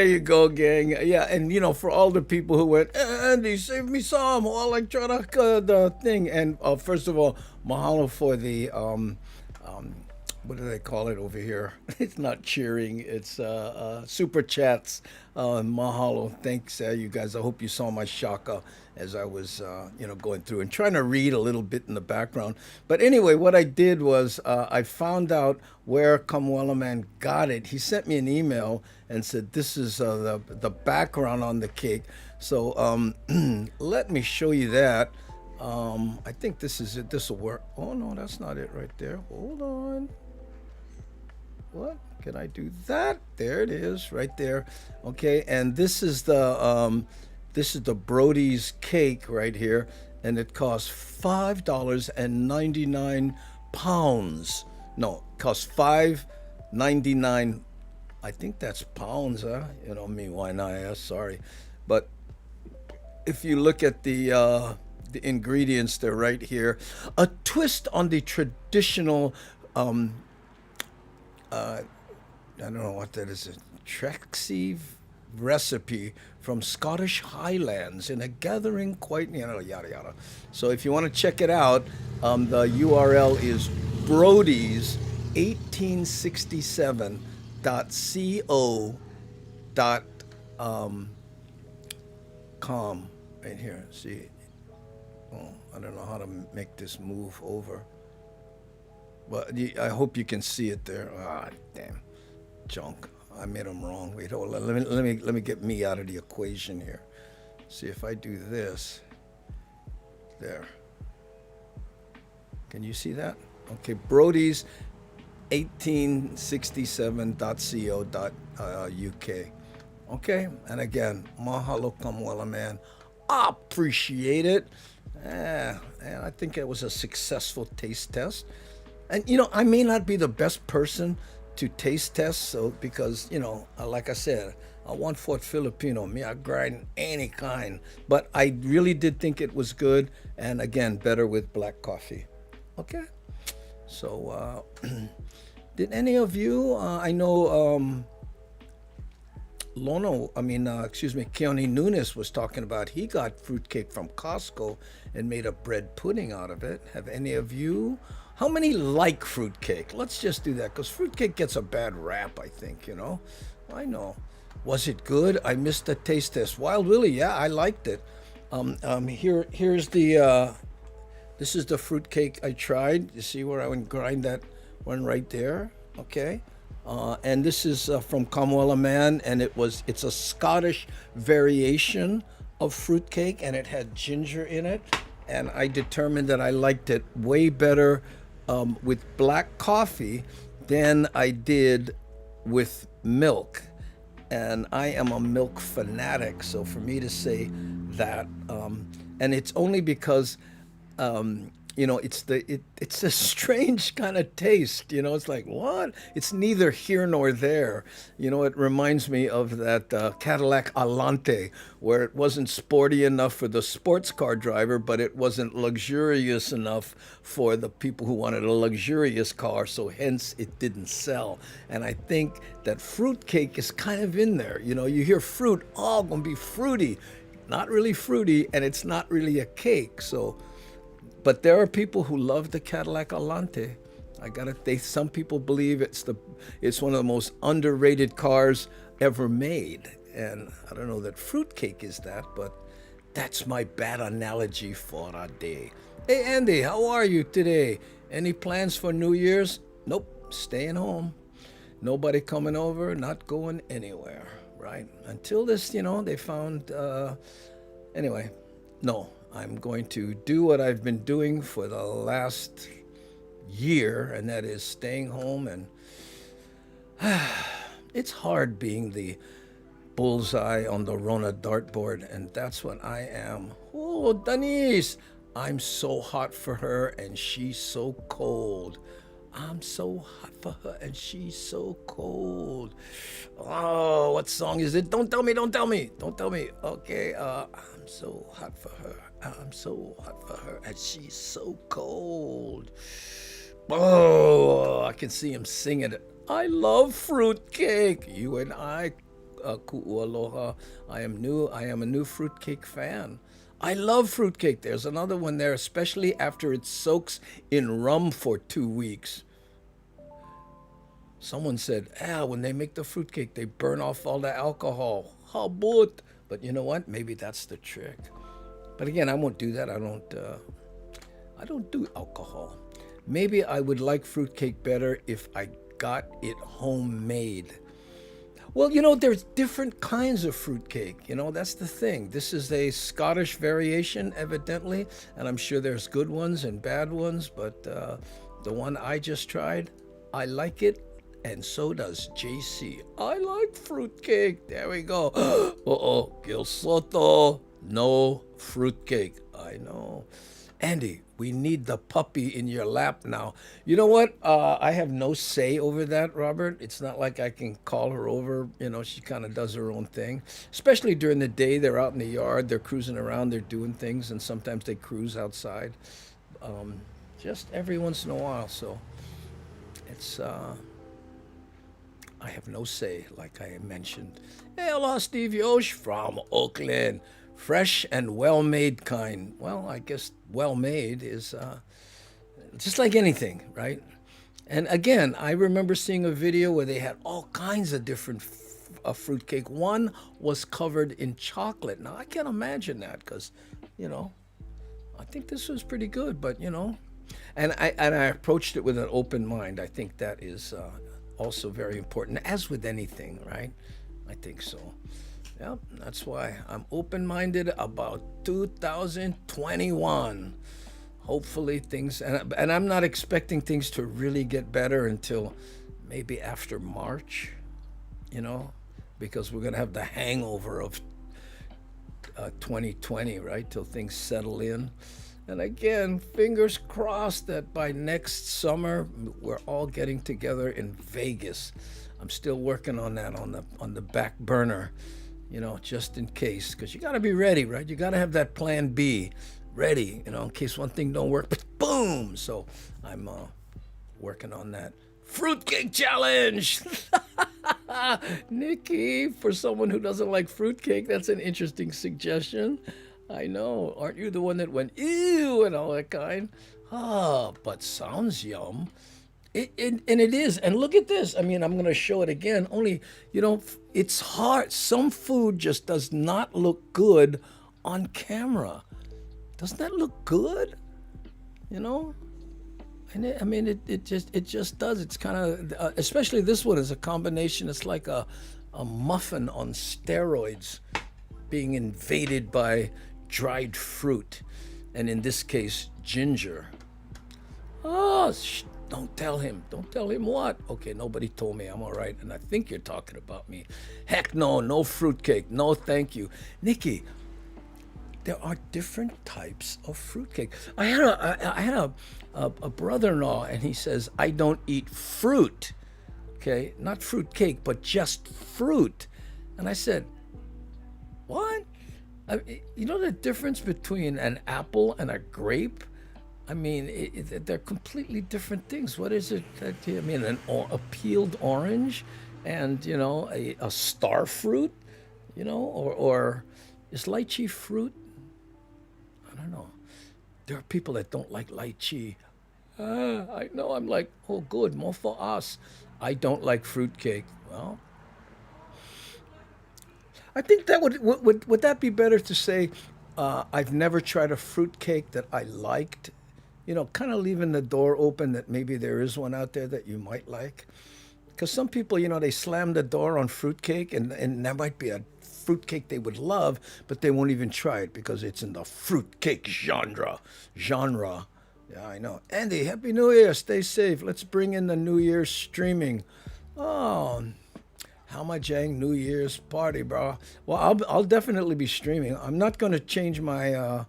There you go, gang. Yeah, and for all the people who went, Andy, save me some, or like try to the thing. And first of all, mahalo for the what do they call it over here? It's not cheering. It's super chats. Mahalo. Thanks, you guys. I hope you saw my shaka as I was, going through and trying to read a little bit in the background. But anyway, what I did was I found out where Kamuela Man got it. He sent me an email and said, this is the background on the cake. So let me show you that. I think this is it. This will work. Oh, no, that's not it right there. Hold on. What? Can I do that? There it is, right there. Okay, and this is the Brody's cake right here, and it costs $5.99. No, it costs $5.99. I think that's pounds, huh? Me, why not? Sorry, but if you look at the ingredients, they're right here. A twist on the traditional. I don't know what that is. A Trexie recipe from Scottish Highlands in a gathering quite yada yada. So if you want to check it out, the URL is Brody's 1867.co.com right here. See, I don't know how to make this move over. Well, I hope you can see it there. Ah, damn, junk. I made them wrong. Wait, hold on. Let me get me out of the equation here. See if I do this. There. Can you see that? Okay, Brody's 1867.co.uk. Okay, and again, mahalo Kamuela Man. I appreciate it. And I think it was a successful taste test. And I may not be the best person to taste test, so because like I said, I 1/4 Filipino. Me, I grind any kind, but I really did think it was good, and again, better with black coffee. Okay, so did any of you? I know Keone Nunes was talking about he got fruitcake from Costco and made a bread pudding out of it. Have any of you? How many like fruitcake? Let's just do that, because fruitcake gets a bad rap, I think, I know. Was it good? I missed the taste test. Wild Willie, yeah, I liked it. Here's the, this is the fruitcake I tried. You see where I would grind that one right there? Okay. And this is from Kamuela Man, and it's a Scottish variation of fruitcake, and it had ginger in it. And I determined that I liked it way better with black coffee than I did with milk. And I am a milk fanatic, so for me to say that, and it's only because it's a strange kind of taste. It's like, what? It's neither here nor there. It reminds me of that Cadillac Alante, where it wasn't sporty enough for the sports car driver, but it wasn't luxurious enough for the people who wanted a luxurious car, so hence it didn't sell. And I think that fruitcake is kind of in there. You hear fruit, gonna be fruity. Not really fruity, and it's not really a cake, so... But there are people who love the Cadillac Alante. Some people believe it's one of the most underrated cars ever made. And I don't know that fruitcake is that, but that's my bad analogy for a day. Hey Andy, how are you today? Any plans for New Year's? Nope, staying home. Nobody coming over, not going anywhere, right? Until this, they found, anyway, no. I'm going to do what I've been doing for the last year, and that is staying home. And it's hard being the bullseye on the Rona dartboard, and that's what I am. Oh, Denise, I'm so hot for her, and she's so cold. I'm so hot for her, and she's so cold. Oh, what song is it? Don't tell me. Okay, I'm so hot for her. I'm so hot for her, and she's so cold. Oh, I can see him singing it. I love fruitcake. You and I Ku'ualoha. I am new. I am a new fruitcake fan. I love fruitcake. There's another one there, especially after it soaks in rum for 2 weeks. Someone said, when they make the fruitcake, they burn off all the alcohol. Habut. But you know what? Maybe that's the trick. But again, I won't do that. I don't do alcohol. Maybe I would like fruitcake better if I got it homemade. Well, there's different kinds of fruitcake. That's the thing. This is a Scottish variation, evidently, and I'm sure there's good ones and bad ones, but the one I just tried, I like it, and so does JC. I like fruitcake. There we go. Gil Soto, no fruitcake. I know. Andy, we need the puppy in your lap now. You know what? I have no say over that, Robert. It's not like I can call her over. She kind of does her own thing. Especially during the day, they're out in the yard, they're cruising around, they're doing things, and sometimes they cruise outside. Just every once in a while. So it's, I have no say, like I mentioned. Hey, hello, Steve Yosh from Oakland. Fresh and well-made kind. Well, I guess well-made is just like anything, right? And again, I remember seeing a video where they had all kinds of different fruitcake. One was covered in chocolate. Now, I can't imagine that because, I think this was pretty good, but, and I approached it with an open mind. I think that is also very important, as with anything, right? I think so. Yep, that's why I'm open-minded about 2021. Hopefully things, and I'm not expecting things to really get better until maybe after March, because we're going to have the hangover of 2020, right, till things settle in. And again, fingers crossed that by next summer, we're all getting together in Vegas. I'm still working on that on the back burner. Just in case, because you got to be ready, right? You got to have that plan B ready, in case one thing don't work, but boom. So I'm working on that fruitcake challenge. Nikki, for someone who doesn't like fruitcake, that's an interesting suggestion. I know. Aren't you the one that went ew and all that kind? But sounds yum. And it is. And look at this. I mean, I'm going to show it again. Only, it's hard. Some food just does not look good on camera. Doesn't that look good? And it just does. It's kind of, especially this one is a combination. It's like a muffin on steroids being invaded by dried fruit. And in this case, ginger. Don't tell him. Don't tell him what? Okay, nobody told me. I'm all right. And I think you're talking about me. Heck no fruitcake. No, thank you. Nikki, there are different types of fruitcake. I had a brother-in-law, and he says, I don't eat fruit. Okay, not fruitcake, but just fruit. And I said, what? You know the difference between an apple and a grape? I mean, they're completely different things. What is it? A peeled orange and, a star fruit, or is lychee fruit? I don't know. There are people that don't like lychee. I know. I'm like, oh, good, more for us. I don't like fruitcake. Well, I think that would that be better to say, I've never tried a fruitcake that I liked? Kind of leaving the door open that maybe there is one out there that you might like. Because some people, they slam the door on fruitcake, and there might be a fruitcake they would love, but they won't even try it because it's in the fruitcake genre. Yeah, I know. Andy, Happy New Year. Stay safe. Let's bring in the New Year's streaming. Oh, how my jang New Year's party, bro. Well, I'll definitely be streaming. I'm not going to change my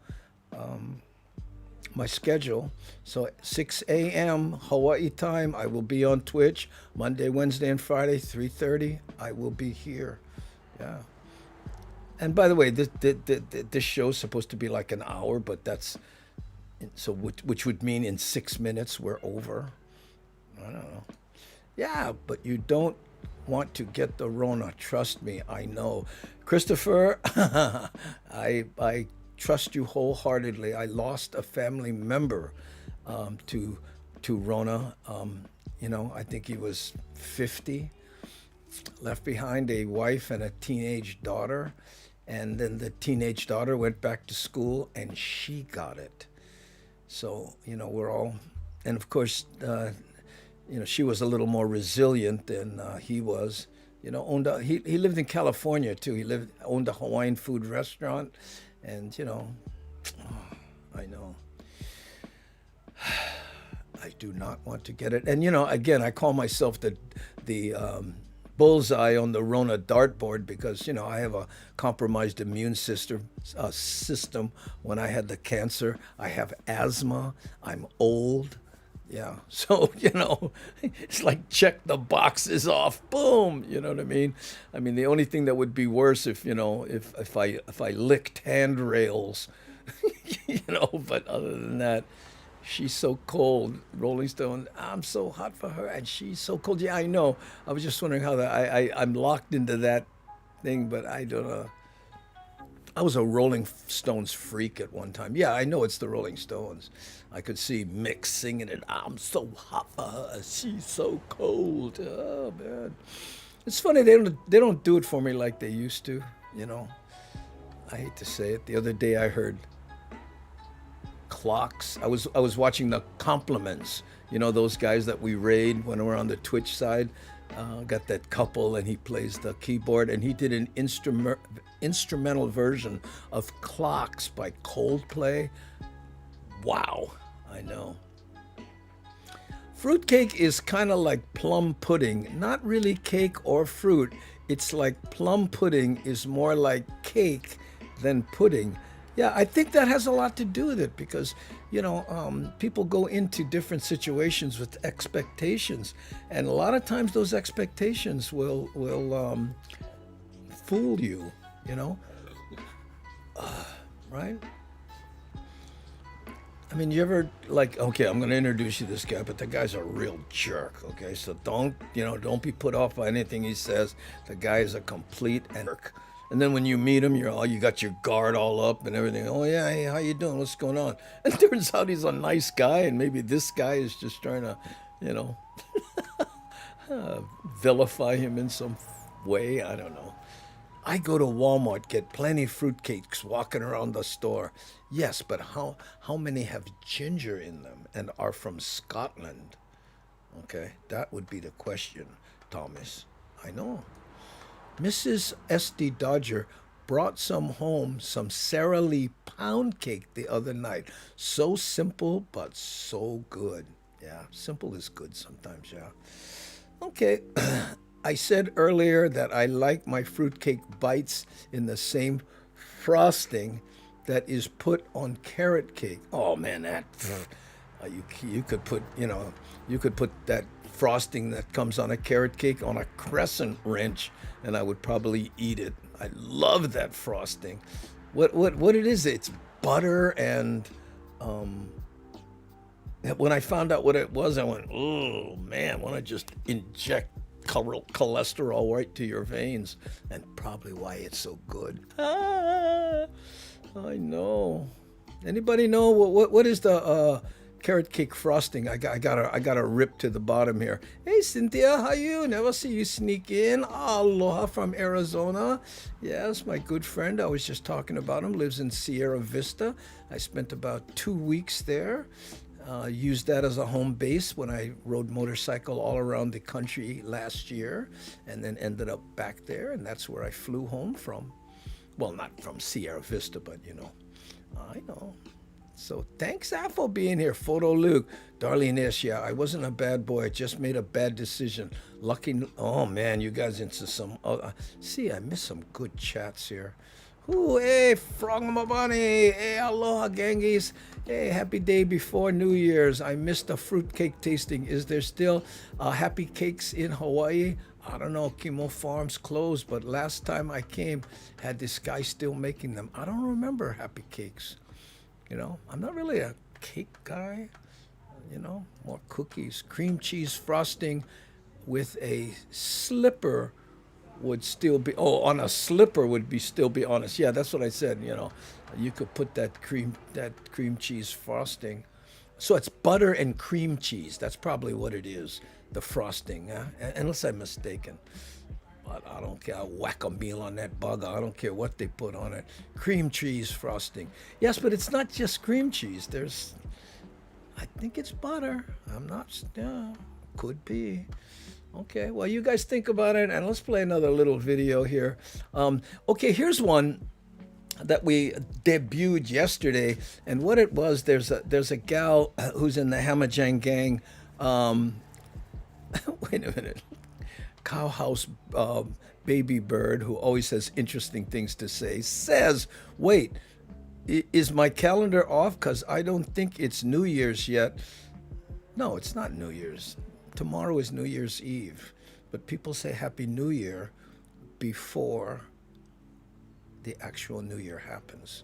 my schedule. So 6 a.m. Hawaii time, I will be on Twitch. Monday, Wednesday, and Friday, 3:30, I will be here. Yeah. And by the way, this show is supposed to be like an hour, but that's so which would mean in 6 minutes we're over. I don't know. Yeah, but you don't want to get the Rona. Trust me, I know. Christopher, I trust you wholeheartedly. I lost a family member to Rona. I think he was 50, left behind a wife and a teenage daughter. And then the teenage daughter went back to school and she got it. So, we're all, and of course, she was a little more resilient than he was. He lived in California too. He owned a Hawaiian food restaurant, and I know. I do not want to get it. And again, I call myself the bullseye on the Rona dartboard because I have a compromised immune system. When I had the cancer, I have asthma. I'm old. Yeah, so it's like check the boxes off. Boom, you know what I mean? I mean, the only thing that would be worse if I licked handrails, But other than that, she's so cold. Rolling Stone, I'm so hot for her, and she's so cold. Yeah, I know. I was just wondering how I'm locked into that thing, but I don't know. I was a Rolling Stones freak at one time. Yeah, I know it's the Rolling Stones. I could see Mick singing it. I'm so hot for her. She's so cold. Oh man, it's funny they don't do it for me like they used to. I hate to say it. The other day I heard clocks. I was watching the Compliments. Those guys that we raid when we're on the Twitch side. Got that couple, and he plays the keyboard, and he did an instrumental version of Clocks by Coldplay. Wow, I know. Fruitcake is kind of like plum pudding. Not really cake or fruit. It's like plum pudding is more like cake than pudding. Yeah, I think that has a lot to do with it because, people go into different situations with expectations. And a lot of times those expectations will fool you, right? I mean, you ever okay, I'm going to introduce you to this guy, but the guy's a real jerk, okay? So don't be put off by anything he says. The guy is a complete jerk. And then when you meet him, you got your guard all up and everything. Oh yeah, hey, how you doing? What's going on? And it turns out he's a nice guy, and maybe this guy is just trying to, vilify him in some way. I don't know. I go to Walmart, get plenty of fruitcakes walking around the store. Yes, but how many have ginger in them and are from Scotland? Okay, that would be the question, Thomas. I know. Mrs. S.D. Dodger brought some Sara Lee pound cake the other night. So simple, but so good. Yeah, simple is good sometimes, yeah. Okay, I said earlier that I like my fruitcake bites in the same frosting that is put on carrot cake. Oh man, that you could put that frosting that comes on a carrot cake on a crescent wrench, and I would probably eat it. I love that frosting. What it is? It's butter and when I found out what it was, I went, oh man, want to just inject cholesterol right to your veins, and probably why it's so good. I know. Anybody know what is the carrot cake frosting? I got a rip to the bottom here. Hey Cynthia, how you? Never see you sneak in. Aloha from Arizona. Yes, my good friend. I was just talking about him. Lives in Sierra Vista. I spent about 2 weeks there. Used that as a home base when I rode motorcycle all around the country last year, and then ended up back there, and that's where I flew home from. Well, not from Sierra Vista, but I know. So thanks, Al, for being here. Photo Luke. Darlene S. Yeah, I wasn't a bad boy. I just made a bad decision. Lucky. Oh, man, you guys into some. See, I missed some good chats here. Ooh, hey, Frog Mabani. Hey, aloha, gangies. Hey, happy day before New Year's. I missed a fruitcake tasting. Is there still happy cakes in Hawaii? I don't know. Kimo Farms closed, but last time I came, had this guy still making them. I don't remember happy cakes. I'm not really a cake guy, more cookies, cream cheese frosting with a slipper would still be, oh, on a slipper would be still be honest. Yeah, that's what I said, you know. You could put that cream cheese frosting. So it's butter and cream cheese. That's probably what it is, the frosting, unless I'm mistaken. But I don't care. I'll whack a meal on that bugger. I don't care what they put on it. Cream cheese frosting. Yes, but it's not just cream cheese. I think it's butter. I'm not, yeah, could be. Okay, well, you guys think about it, and let's play another little video here. Okay, here's one that we debuted yesterday, and what it was, there's a gal who's in the Hamajang gang. Wait a minute. Cowhouse baby bird, who always has interesting things to say, says, wait, is my calendar off? Because I don't think it's New Year's yet. No, it's not New Year's. Tomorrow is New Year's Eve. But people say Happy New Year before the actual New Year happens.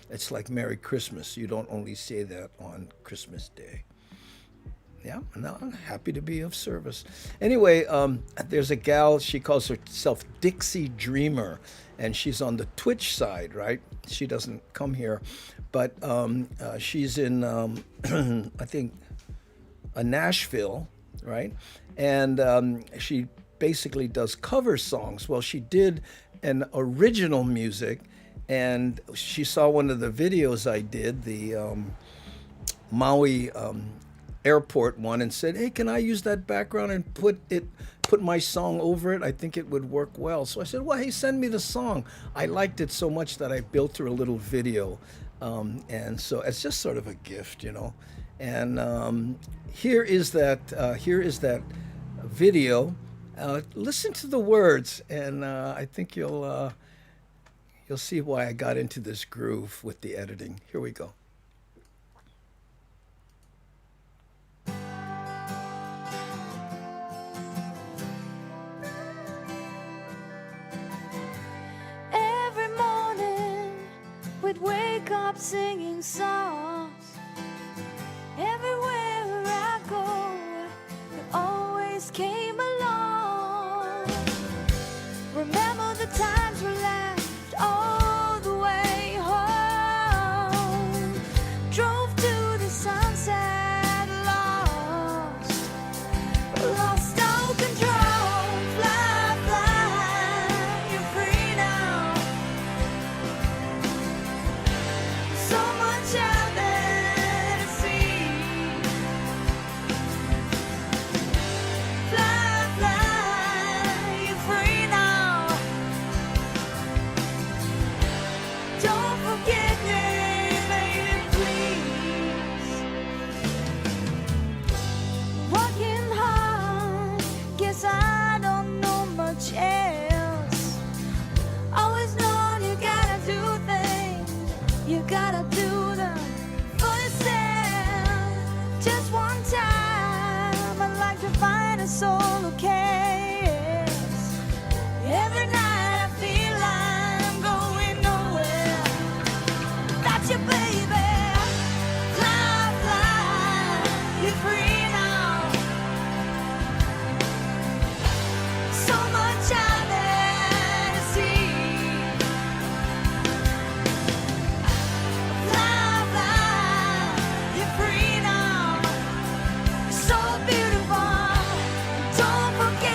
It's like Merry Christmas. You don't only say that on Christmas Day. Yeah, no, I'm happy to be of service. Anyway, there's a gal, she calls herself Dixie Dreamer, and she's on the Twitch side, right? She doesn't come here, but she's in, I think, Nashville, right? And she basically does cover songs. Well, she did an original music, and she saw one of the videos I did, the Maui airport one, and said, hey, can I use that background and put my song over it? I think it would work well. So I said, well, hey, send me the song. I liked it so much that I built her a little video. And so it's just sort of a gift, you know. And here is that video. Listen to the words, and I think you'll see why I got into this groove with the editing. Here we go.
Every morning we'd wake up singing songs. Everywhere I go, you always came along. Remember the times we laughed all the way home. Drove to the sunset, lost all control. Fly, fly, you're free now. So much out there to see. Fly, fly, you're free now. Don't forget me, baby, please. Working hard, guess I don't know much else. Always known you gotta do things, you gotta do them for yourself. Just one time, I'd like to find a soul who cares. Every night I feel I'm going nowhere. That's your baby. Fly, fly, you're free now. So much out there to see. Fly, fly, you're free now. You're so beautiful. Don't forget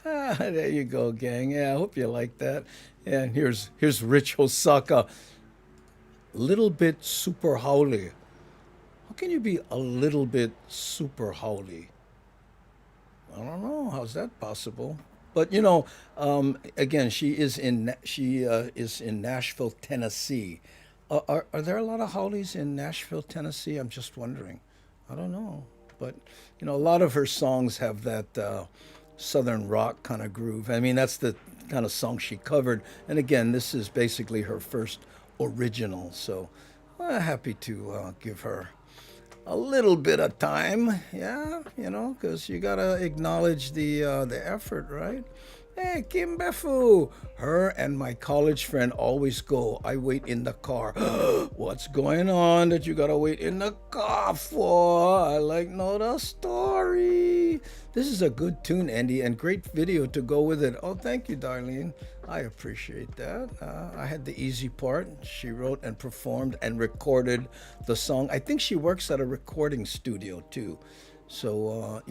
Ah, there you go, gang. Yeah, I hope you like that. And here's Rich Hosaka. Little bit super howly. How can you be a little bit super howly? I don't know. How's that possible? But again, she is in Nashville, Tennessee. Are there a lot of howlies in Nashville, Tennessee? I'm just wondering. I don't know, but a lot of her songs have that southern rock kind of groove. I mean, that's the kind of song she covered. And again, this is basically her first original. So happy to give her a little bit of time, yeah, because you gotta acknowledge the effort, right? Hey, Kim Befu, her and my college friend always go. I wait in the car. What's going on that you gotta wait in the car for? I like know the story. This is a good tune, Andy, and great video to go with it. Oh, thank you, Darlene. I appreciate that. I had the easy part. She wrote and performed and recorded the song. I think she works at a recording studio too. So,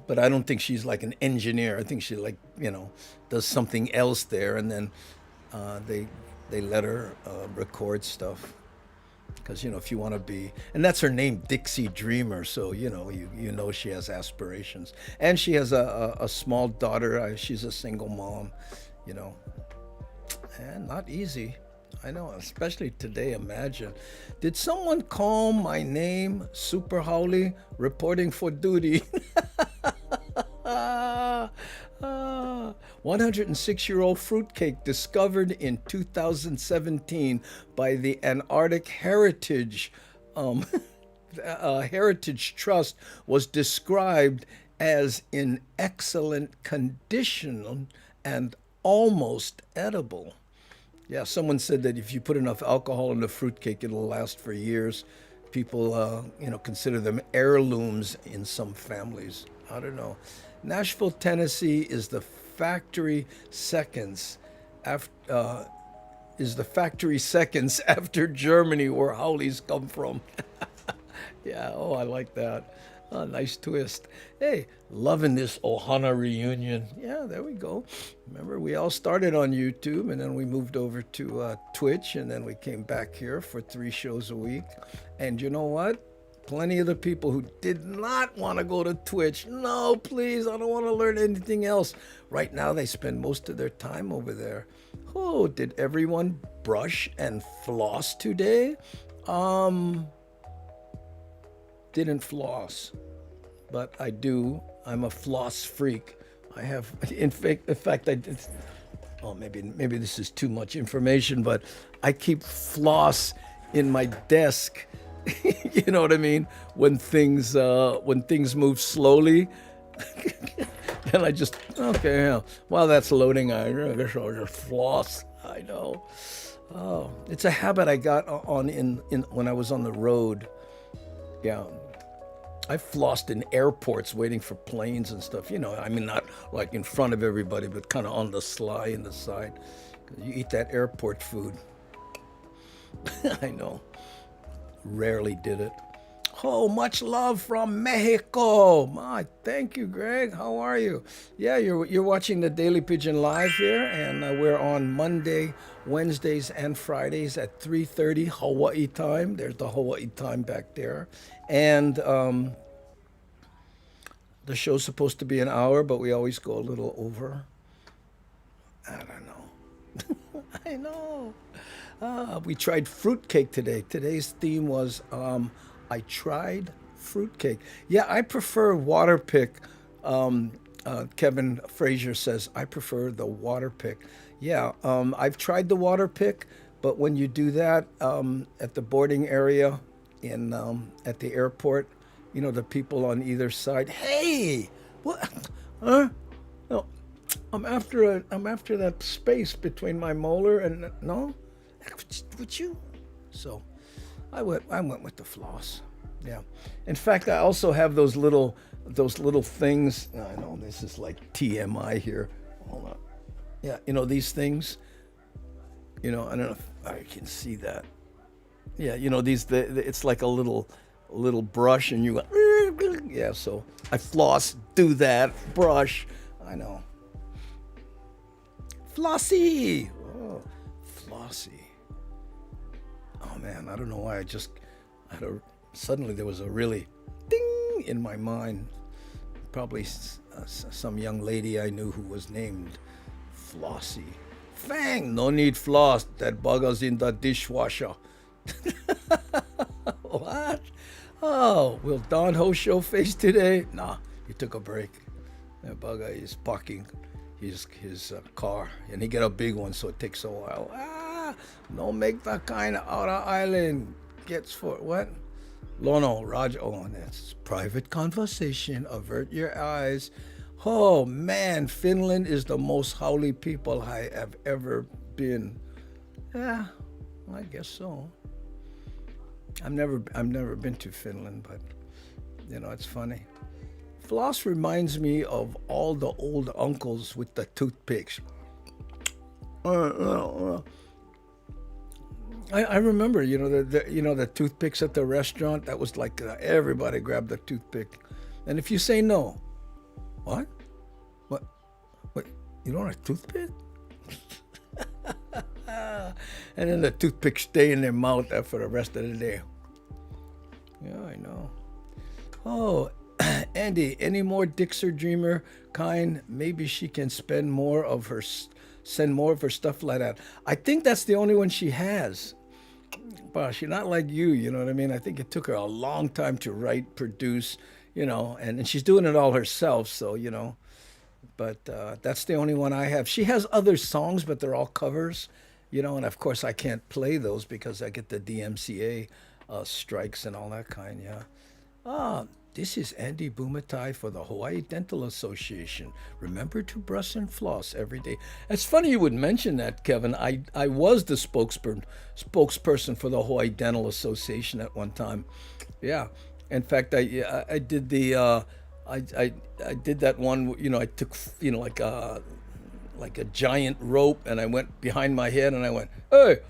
but I don't think she's like an engineer. I think she does something else there, and then they let her record stuff. Because if you want to be, and that's her name, Dixie Dreamer. So you know she has aspirations, and she has a small daughter. She's a single mom, and not easy. I know, especially today. Imagine, did someone call my name Super Howley reporting for duty? 106-year-old fruitcake discovered in 2017 by the Antarctic Heritage Trust was described as in excellent condition and almost edible. Yeah, someone said that if you put enough alcohol in the fruitcake, it'll last for years. People, consider them heirlooms in some families. I don't know. Nashville, Tennessee is the factory seconds after Germany, where howlies come from. Yeah, oh, I like that. Oh, nice twist. Hey, loving this Ohana reunion. Yeah, there we go. Remember, we all started on YouTube, and then we moved over to Twitch, and then we came back here for 3 shows a week. And you know what? Plenty of the people who did not want to go to Twitch, no, please, I don't want to learn anything else. Right now, they spend most of their time over there. Oh, did everyone brush and floss today? Didn't floss, but I do. I'm a floss freak. I have, in fact, I did. Oh, maybe this is too much information, but I keep floss in my desk. You know what I mean? When things move slowly, and I just while that's loading, I guess I'll just floss. I know. Oh, it's a habit I got on in when I was on the road. Yeah, I flossed in airports waiting for planes and stuff. I mean, not like in front of everybody, but kind of on the sly in the side. 'Cause you eat that airport food. I know. Rarely did it. Oh, much love from Mexico. My, thank you, Greg. How are you? Yeah, you're watching the Daily Pigeon live here, and we're on Monday, Wednesdays, and Fridays at 3:30 Hawaii time. There's the Hawaii time back there, and the show's supposed to be an hour, but we always go a little over. I don't know. I know. We tried fruitcake today. Today's theme was I tried fruitcake. Yeah, I prefer water pick. Kevin Frazier says, I prefer the water pick. Yeah, I've tried the water pick, but when you do that at the boarding area at the airport, the people on either side, hey, what? Huh? No, I'm after that space between my molar and no. Would you? So I went with the floss. Yeah. In fact, I also have those little things. I know this is like TMI here. Hold on. Yeah, these things. I don't know if I can see that. Yeah, these. It's like a little brush, and you go Yeah, so I floss, do that, brush. I know. Flossy. Oh, Flossy. Oh man, I don't know why. Suddenly there was a really ding in my mind. Probably some young lady I knew who was named Flossie. Fang, no need floss. That bugger's in the dishwasher. What? Oh, will Don Ho show face today? Nah, he took a break. That bugger is parking his car, and he get a big one, so it takes a while. Don't make that kind of outer island gets for what? Lono, Roger. Oh, that's private conversation. Avert your eyes. Oh man, Finland is the most howly people I have ever been. Yeah, I guess so. I've never been to Finland, but it's funny. Floss reminds me of all the old uncles with the toothpicks. I remember, the toothpicks at the restaurant. That was like everybody grabbed the toothpick, and if you say no, what? You don't have a toothpick? And then the toothpick stay in their mouth for the rest of the day. Yeah, I know. Oh, Andy, any more Dixie Dreamer kind? Maybe she can send more of her stuff like that. I think that's the only one she has. But she's not like you know what I mean? I think it took her a long time to write, produce, and she's doing it all herself, so, But that's the only one I have. She has other songs, but they're all covers, and of course I can't play those because I get the DMCA strikes and all that kind, yeah. This is Andy Bumatai for the Hawaii Dental Association. Remember to brush and floss every day. It's funny you would mention that, Kevin. I was the spokesperson for the Hawaii Dental Association at one time. Yeah. In fact, I did the I did that one. I took like a giant rope, and I went behind my head, and I went, "Hey,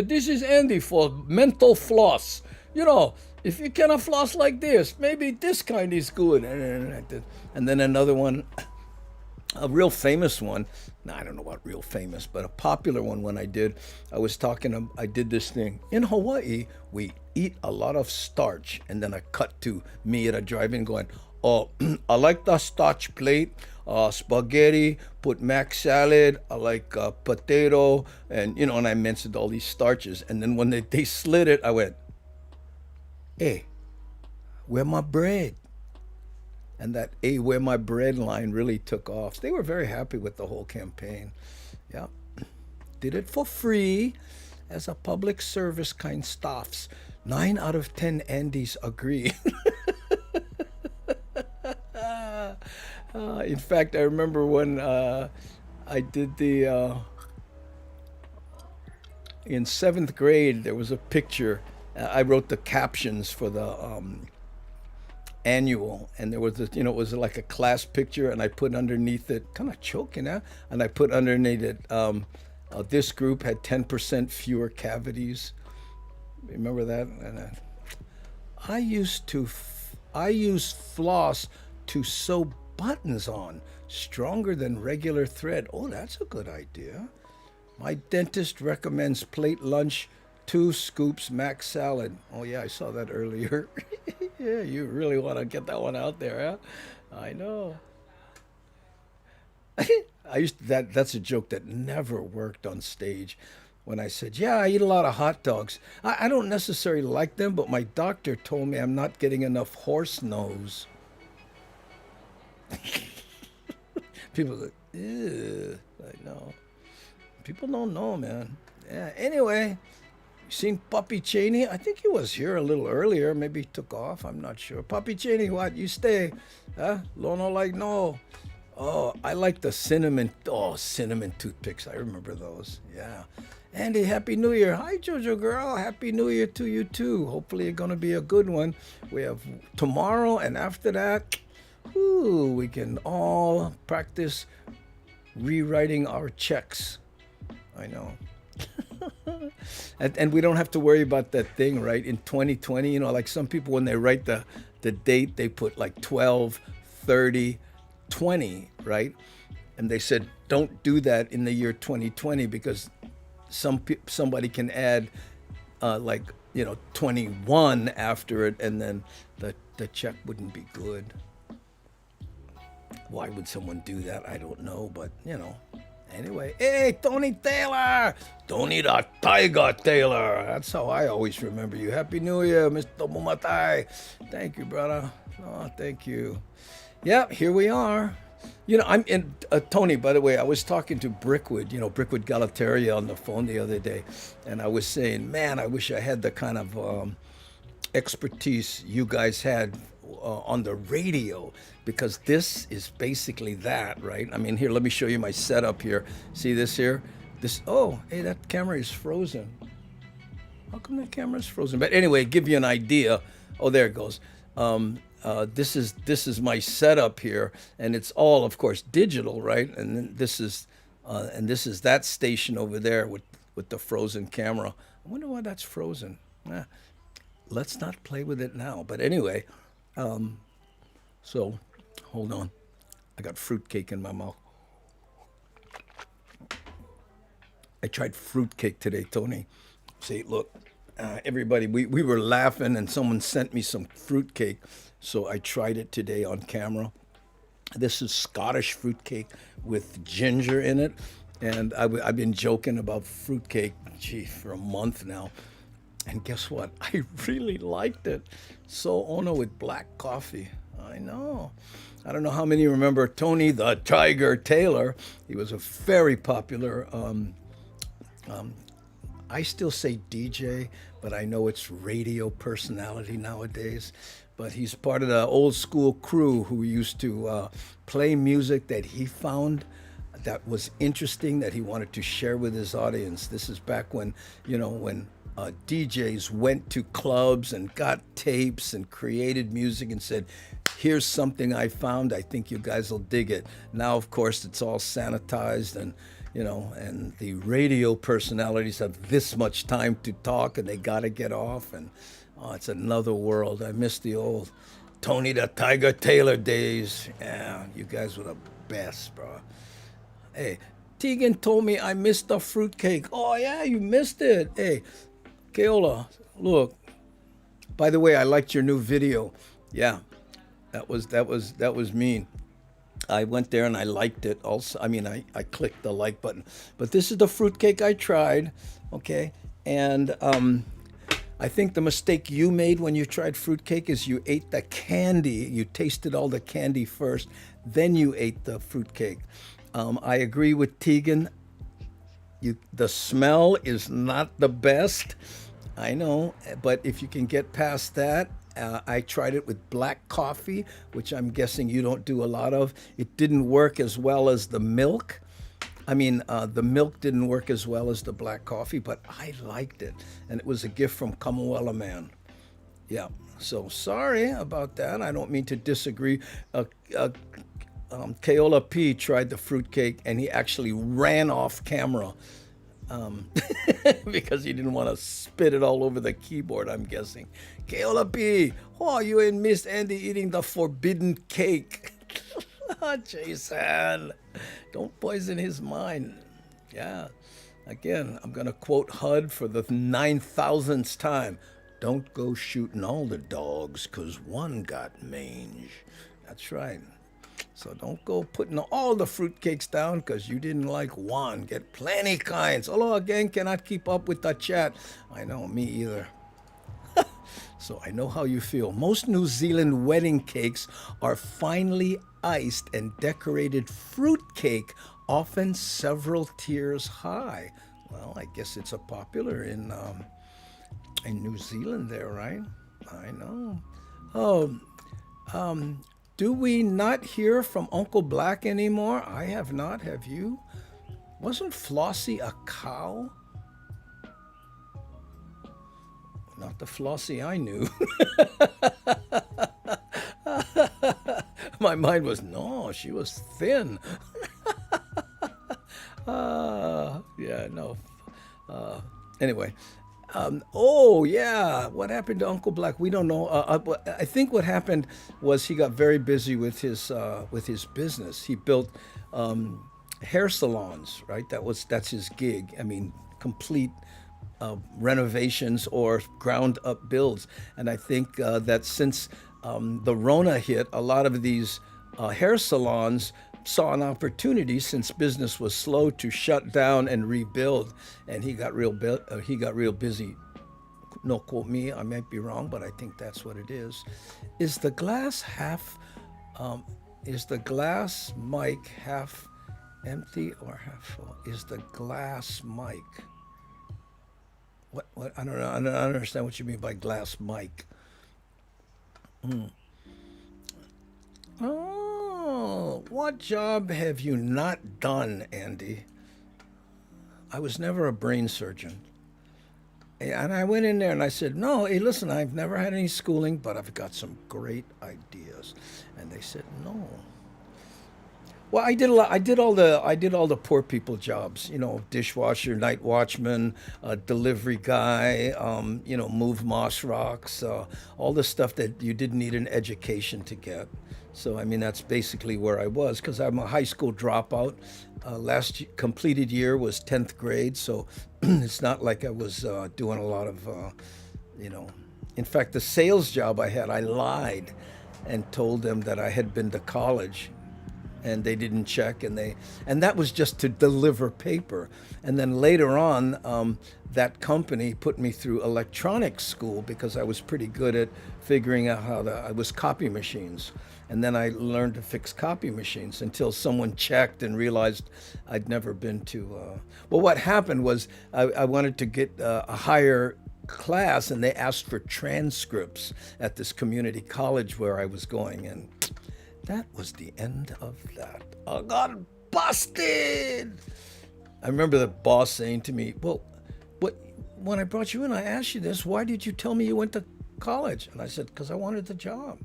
this is Andy for mental floss. If you cannot floss like this, maybe this kind is good." And then another one, a real famous one. I don't know about real famous, but a popular one when I did this thing. In Hawaii, we eat a lot of starch. And then I cut to me at a drive-in going, "Oh, I like the starch plate, spaghetti, put mac salad, I like potato," and and I mentioned all these starches. And then when they slid it, I went, "Hey, where my bread?" And that "Hey, where my bread" line really took off. They were very happy with the whole campaign. Yeah. Did it for free as a public service kind stuffs. 9 out of 10 Andys agree. In fact, I remember when I did in 7th grade, there was a picture. I wrote the captions for the annual, and there was it was like a class picture, and I put underneath it, kind of choking out, and I put underneath it, this group had 10% fewer cavities. Remember that? And I use floss to sew buttons on, stronger than regular thread. Oh, that's a good idea. My dentist recommends plate lunch, 2 scoops mac salad. Oh yeah, I saw that earlier. Yeah, you really want to get that one out there, huh? I know. That's a joke that never worked on stage. When I said, "Yeah, I eat a lot of hot dogs. I don't necessarily like them, but my doctor told me I'm not getting enough horse nose." People go, "Ew." I know. People don't know, man. Yeah. Anyway, you seen Puppy Cheney? I think he was here a little earlier. Maybe he took off. I'm not sure. Puppy Cheney, what? You stay? Huh? Lono like no. Oh, I like the cinnamon toothpicks. I remember those. Yeah. Andy, Happy New Year. Hi, Jojo girl. Happy New Year to you too. Hopefully it's gonna be a good one. We have tomorrow, and after that, we can all practice rewriting our checks. I know. And we don't have to worry about that thing, right? In 2020, like some people when they write the the date, they put like 12, 30, 20, right? And they said, don't do that in the year 2020 because somebody can add like, 21 after it, and then the check wouldn't be good. Why would someone do that? I don't know, but Anyway, hey, Tony Taylor! Tony the Tiger Taylor! That's how I always remember you. Happy New Year, Mr. Mumatai. Thank you, brother. Oh, thank you. Yeah, here we are. I'm in, Tony, by the way, I was talking to Brickwood, Brickwood Galateria on the phone the other day, and I was saying, man, I wish I had the kind of expertise you guys had on the radio, because this is basically that, right? I mean, here, let me show you my setup here. See this here? Hey, that camera is frozen. How come that camera is frozen? But anyway, give you an idea. Oh, there it goes. This is my setup here, and it's all, of course, digital, right? And then this is that station over there with the frozen camera. I wonder why that's frozen. Let's not play with it now. But anyway, so hold on. I got fruitcake in my mouth. I tried fruitcake today, Tony. See, look, everybody, we were laughing, and someone sent me some fruitcake. So I tried it today on camera. This is Scottish fruitcake with ginger in it. And I've been joking about fruitcake, for a month now. And guess what? I really liked it. So Ono with black coffee. I know. I don't know how many remember Tony the Tiger Taylor. He was a very popular, I still say DJ, but I know it's radio personality nowadays. But he's part of the old school crew who used to play music that he found that was interesting, that he wanted to share with his audience. This is back when, when DJs went to clubs and got tapes and created music and said, here's something I found, I think you guys will dig it. Now, of course, it's all sanitized, and and the radio personalities have this much time to talk, and they got to get off, and it's another world. I miss the old Tony the Tiger Taylor days. Yeah, you guys were the best, bro. Hey, Tegan told me I missed the fruitcake. Oh, yeah, you missed it. Hey, Keola, look. By the way, I liked your new video. Yeah, that was mean. I went there and I liked it also. I mean, I clicked the like button. But this is the fruitcake I tried, okay? And I think the mistake you made when you tried fruitcake is you ate the candy. You tasted all the candy first, then you ate the fruitcake. I agree with Tegan. The smell is not the best. I know, but if you can get past that, I tried it with black coffee, which I'm guessing you don't do a lot of. It didn't work as well as the milk. I mean, the milk didn't work as well as the black coffee, but I liked it. And it was a gift from Kamuela Man. Yeah, so sorry about that. I don't mean to disagree. Keola P tried the fruitcake, and he actually ran off camera because he didn't want to spit it all over the keyboard, I'm guessing. Keola P, oh, you and Miss Andy eating the forbidden cake. Jason, don't poison his mind. Yeah, again, I'm going to quote HUD for the 9,000th time. Don't go shooting all the dogs, 'cause one got mange. That's right. So don't go putting all the fruitcakes down because you didn't like one. Get plenty kinds. Hello again, cannot keep up with the chat. I know, me either. So I know how you feel. Most New Zealand wedding cakes are finely iced and decorated fruitcake, often several tiers high. Well, I guess it's a popular in New Zealand there, right? I know. Oh, do we not hear from Uncle Black anymore? I have not. Have you? Wasn't Flossie a cow? Not the Flossie I knew. My mind was, no, she was thin. Yeah, no. Anyway, Oh yeah, what happened to Uncle Black? We don't know. But I think what happened was he got very busy with his business. He built hair salons, right? That's his gig. I mean, complete renovations or ground up builds. And I think that since the Rona hit, a lot of these hair salons saw an opportunity since business was slow to shut down and rebuild, and he got real busy. No quote me, I might be wrong, but I think that's what it is. Is the glass half? Is the glass mic half empty or half full? Is the glass mic? What? I don't know. I don't understand what you mean by glass mic. Oh, what job have you not done, Andy? I was never a brain surgeon. And I went in there and I said, no, hey, listen, I've never had any schooling, but I've got some great ideas. And they said, no. Well, I did a lot. I did all the poor people jobs. You know, dishwasher, night watchman, delivery guy. Move moss rocks. All the stuff that you didn't need an education to get. So I mean, that's basically where I was because I'm a high school dropout. Completed year was 10th grade, so it's not like I was doing a lot of, In fact, the sales job I had, I lied and told them that I had been to college and they didn't check, and that was just to deliver paper. And then later on, that company put me through electronics school because I was pretty good at figuring out I was copy machines. And then I learned to fix copy machines until someone checked and realized I'd never been to. Well, what happened was I wanted to get a higher class, and they asked for transcripts at this community college where I was going, and that was the end of that. I got busted. I remember the boss saying to me, well, when I brought you in, I asked you this, why did you tell me you went to college? And I said, because I wanted the job.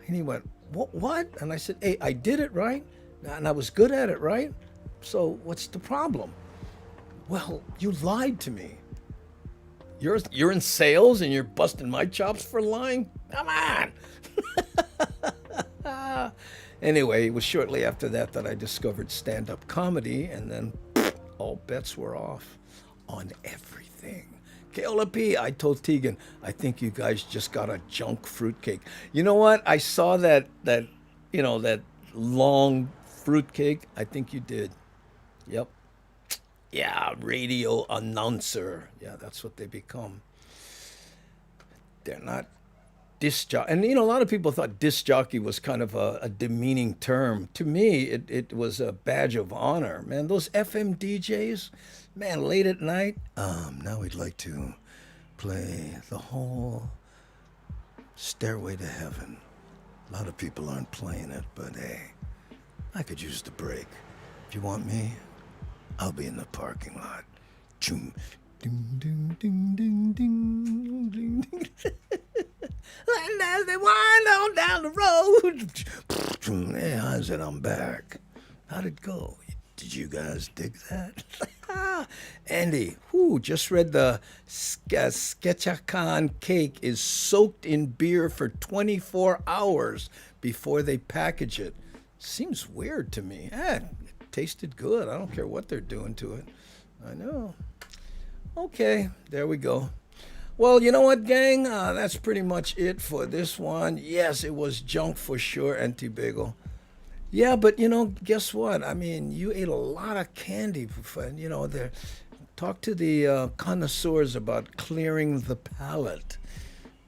And he went, what? And I said, hey, I did it right, and I was good at it, right? So what's the problem? Well, you lied to me. You're in sales and you're busting my chops for lying? Come on. Anyway, it was shortly after that I discovered stand-up comedy, and then all bets were off on everything. KLP, I told Tegan, I think you guys just got a junk fruitcake. You know what? I saw that long fruitcake. I think you did. Yep. Yeah, radio announcer. Yeah, that's what they become. They're not disc jockey. And, a lot of people thought disc jockey was kind of a demeaning term. To me, it was a badge of honor. Man, those FM DJs, man, late at night. Now we'd like to play the whole Stairway to Heaven. A lot of people aren't playing it, but hey, I could use the break. If you want me, I'll be in the parking lot. Ding, ding, ding, ding, ding, ding, ding. And as they wind on down the road, hey, I said, I'm back. How'd it go? Did you guys dig that? Andy, just read the Sketchakan cake is soaked in beer for 24 hours before they package it. Seems weird to me. It tasted good. I don't care what they're doing to it. I know. Okay, there we go. Well, you know what, gang? That's pretty much it for this one. Yes, it was junk for sure, Auntie Bagel. Yeah, but, guess what? I mean, you ate a lot of candy. Talk to the connoisseurs about clearing the palate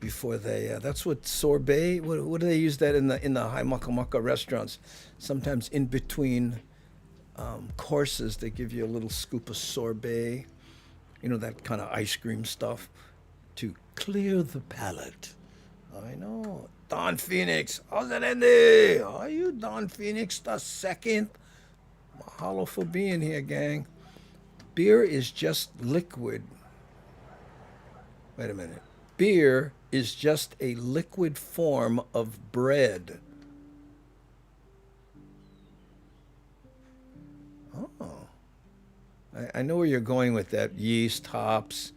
before they... that's what sorbet... What do they use that in the high maka restaurants? Sometimes in between courses, they give you a little scoop of sorbet. That kind of ice cream stuff to clear the palate. I know. Don Phoenix. How's it, Andy? Are you Don Phoenix the second? Mahalo for being here, gang. Beer is just liquid. Wait a minute. Beer is just a liquid form of bread. Oh. I know where you're going with that. Yeast, hops,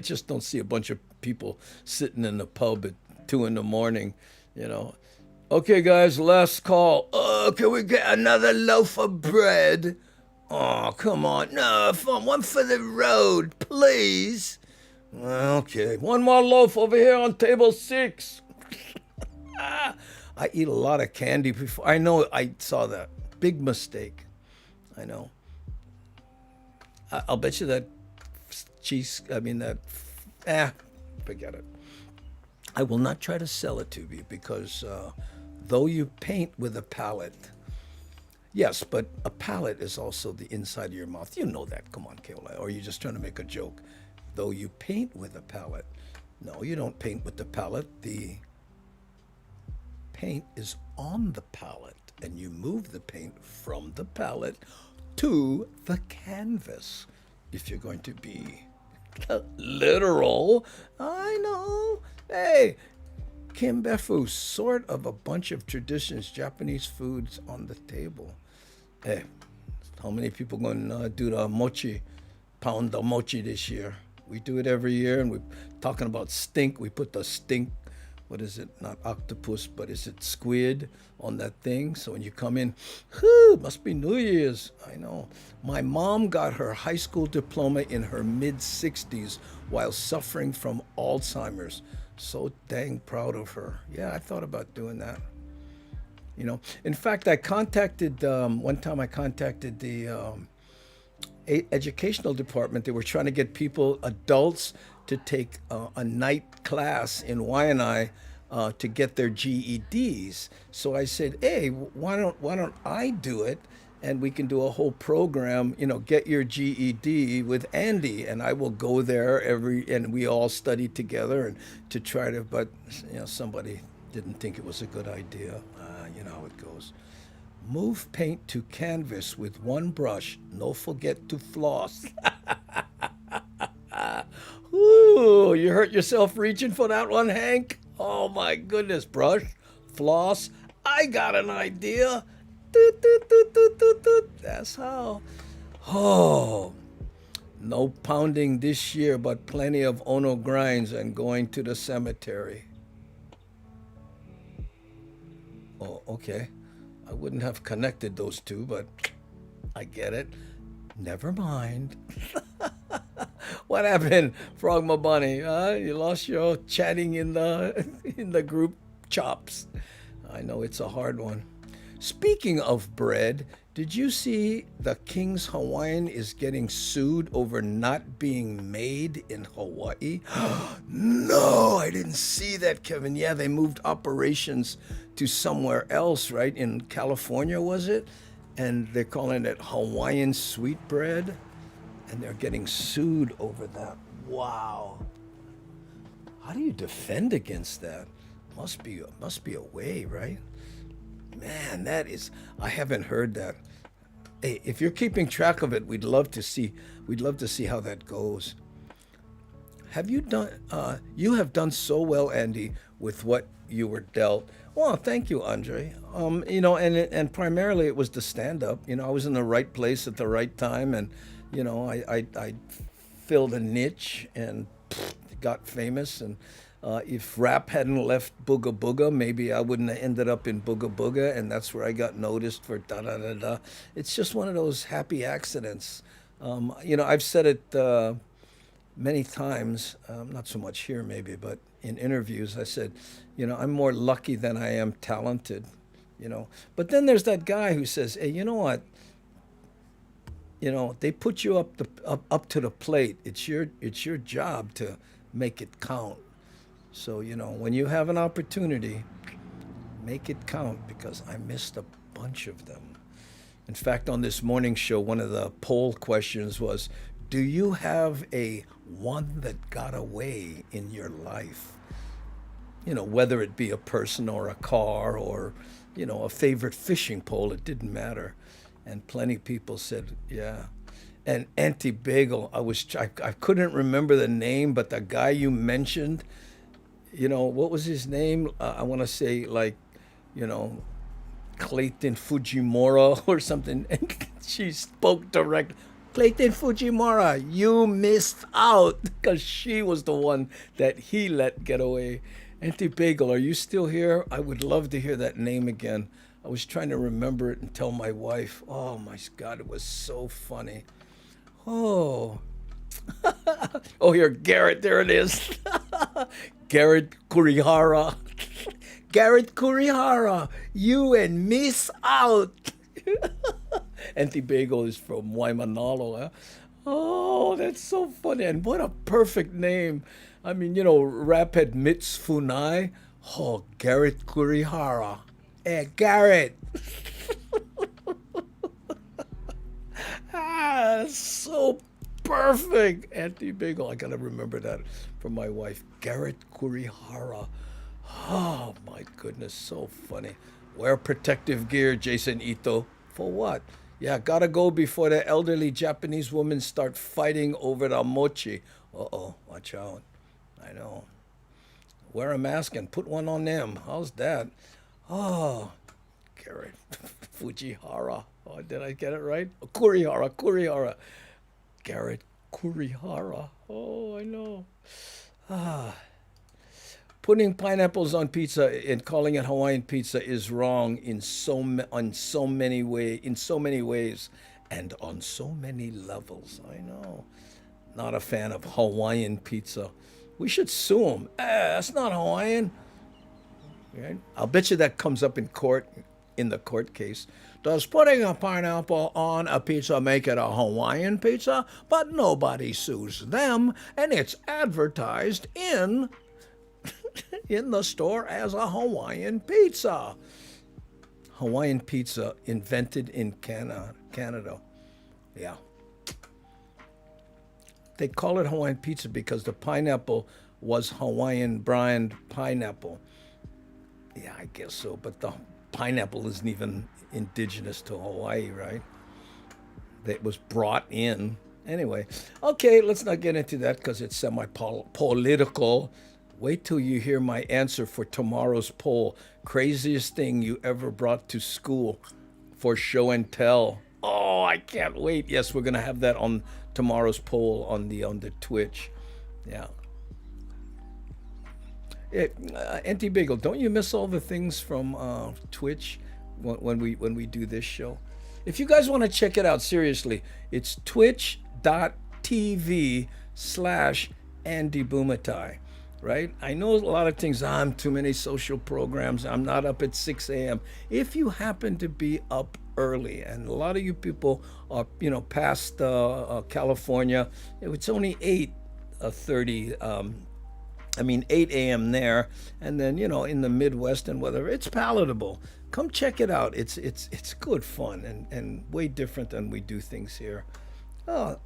just don't see a bunch of people sitting in the pub at 2 a.m, you know. Okay, guys, last call. Oh, can we get another loaf of bread? Oh, come on. No, one for the road, please. Okay, one more loaf over here on table 6. I eat a lot of candy before. I know I saw that. Big mistake. I know. I'll bet you that forget it. I will not try to sell it to you because though you paint with a palette, yes, but a palette is also the inside of your mouth. You know that. Come on, Kayla. Or are you just trying to make a joke? Though you paint with a palette. No, you don't paint with the palette. The paint is on the palette, and you move the paint from the palette to the canvas. If you're going to be literal, I know. Hey, Kimbefu, sort of a bunch of traditions, Japanese foods on the table. Hey, how many people going to do the mochi, pound the mochi this year? We do it every year, and we're talking about stink. We put the stink, what is it? Not octopus, but is it squid on that thing? So when you come in, must be New Year's. I know. My mom got her high school diploma in her mid-60s while suffering from Alzheimer's. So dang proud of her. Yeah, I thought about doing that. You know, in fact, I contacted, one time I contacted the educational department. They were trying to get people, adults, to take a night class in Waianae to get their GEDs. So I said, hey, why don't I do it? And we can do a whole program, you know, get your GED with Andy, and I will go there and we all study together and to try to, but you know, somebody didn't think it was a good idea. You know how it goes. Move paint to canvas with one brush. No forget to floss. Ooh, you hurt yourself reaching for that one, Hank? Oh my goodness, brush, floss. I got an idea. Doot, doot, doot, doot, doot, doot. That's how. Oh, no pounding this year, but plenty of Ono grinds and going to the cemetery. Oh, okay. I wouldn't have connected those two, but I get it. Never mind. What happened, Frogma Bunny? You lost your chatting in the group chops. I know it's a hard one. Speaking of bread, did you see the King's Hawaiian is getting sued over not being made in Hawaii? No, I didn't see that, Kevin. Yeah, they moved operations to somewhere else, right? In California, was it? And they're calling it Hawaiian sweetbread, and they're getting sued over that. Wow. How do you defend against that? Must be a way, right? Man, I haven't heard that. Hey, if you're keeping track of it, we'd love to see how that goes. Have you you have done so well, Andy, with what you were dealt. Well, thank you, Andre. You know, and primarily it was the stand-up. You know, I was in the right place at the right time, and you know, I filled a niche and got famous. And if rap hadn't left Booga Booga, maybe I wouldn't have ended up in Booga Booga, and that's where I got noticed for da da da da. It's just one of those happy accidents. You know, I've said it many times, not so much here maybe, but in interviews, I said, you know, I'm more lucky than I am talented, you know. But then there's that guy who says, hey, you know what? You know, they put you up to the plate. It's your job to make it count. So, you know, when you have an opportunity, make it count, because I missed a bunch of them. In fact, on this morning show, one of the poll questions was, do you have a one that got away in your life? You know, whether it be a person or a car or, you know, a favorite fishing pole, it didn't matter. And plenty of people said, yeah. And Auntie Bagel, I couldn't remember the name, but the guy you mentioned, you know, what was his name? I want to say, like, you know, Clayton Fujimura or something. And she spoke direct. Clayton Fujimura, you missed out because she was the one that he let get away. Auntie Bagel, are you still here? I would love to hear that name again. I was trying to remember it and tell my wife. Oh my God, it was so funny. Oh. Oh, here, Garrett, there it is. Garrett Kurihara. Garrett Kurihara, you and miss out. Auntie Bagel is from Waimanalo. Huh? Oh, that's so funny. And what a perfect name. I mean, you know, Rapid Mitsufunai. Oh, Garrett Kurihara. Hey, Garrett. So perfect. Auntie Bagel. I got to remember that from my wife. Garrett Kurihara. Oh, my goodness. So funny. Wear protective gear, Jason Ito. For what? Yeah, gotta go before the elderly Japanese women start fighting over the mochi. Uh-oh, watch out. I know. Wear a mask and put one on them. How's that? Oh, Garrett Fujihara. Oh, did I get it right? Oh, Kurihara. Garrett Kurihara. Oh, I know. Putting pineapples on pizza and calling it Hawaiian pizza is wrong in so many ways, and on so many levels. I know. Not a fan of Hawaiian pizza. We should sue them. That's not Hawaiian. Right? I'll bet you that comes up in court, in the court case. Does putting a pineapple on a pizza make it a Hawaiian pizza? But nobody sues them, and it's advertised in the store as a Hawaiian pizza. Hawaiian pizza invented in Canada. Yeah. They call it Hawaiian pizza because the pineapple was Hawaiian brand pineapple. Yeah, I guess so. But the pineapple isn't even indigenous to Hawaii, right? That was brought in. Anyway, okay, let's not get into that because it's semi-political. Wait till you hear my answer for tomorrow's poll. Craziest thing you ever brought to school for show and tell. Oh, I can't wait. Yes, we're going to have that on tomorrow's poll on the Twitch. Yeah. Auntie Bagel, don't you miss all the things from Twitch when we do this show? If you guys want to check it out, seriously, it's twitch.tv/Andy Bumatai. Right? I know a lot of things. I'm too many social programs. I'm not up at 6 a.m. If you happen to be up early, and a lot of you people are, past California, it's only 8:30. 8 a.m. there, and then in the Midwest and whatever. It's palatable. Come check it out. It's good fun and way different than we do things here. I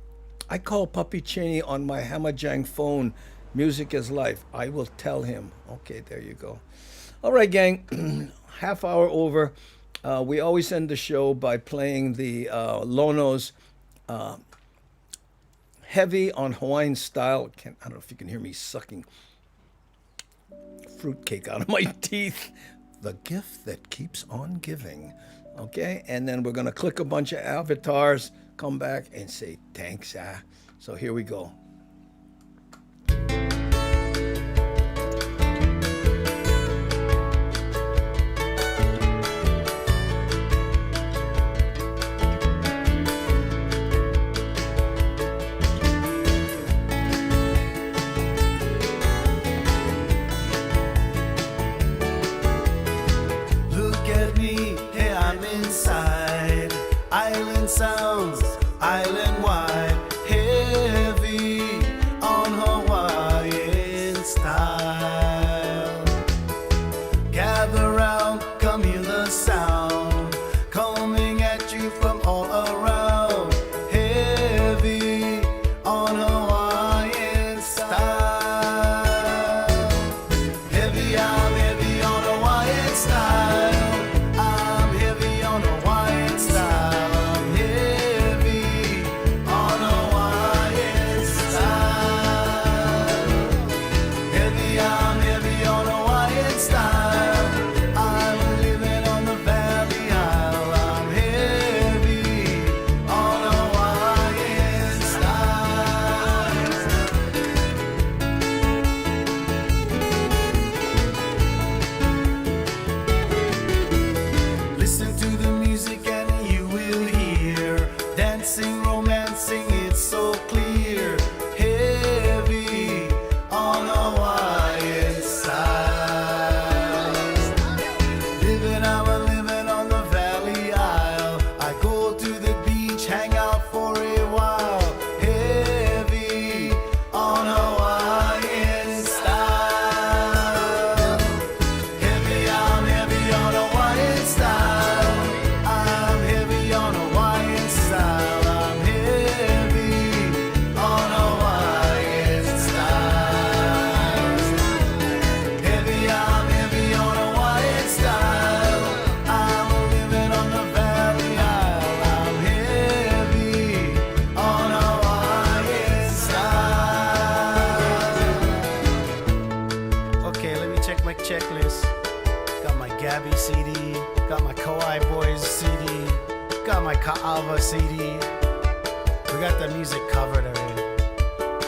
call Puppy Cheney on my Hamajang phone. Music is life. I will tell him. Okay, there you go. All right, gang. Half hour over. We always end the show by playing the Lono's Heavy on Hawaiian Style. I don't know if you can hear me sucking fruitcake out of my teeth. The gift that keeps on giving. Okay, and then we're going to click a bunch of avatars, come back and say thanks. So here we go.
Sounds island-wide, heavy on Hawaiian style. Gather round, come hear the sound, coming at you from all around. Heavy on Hawaiian style. Heavy, I'm heavy on Hawaiian style. I'm heavy on Hawaiian style.
Gabby CD, got my Kauai Boys CD, got my Ka'ava CD. We got the music covered already.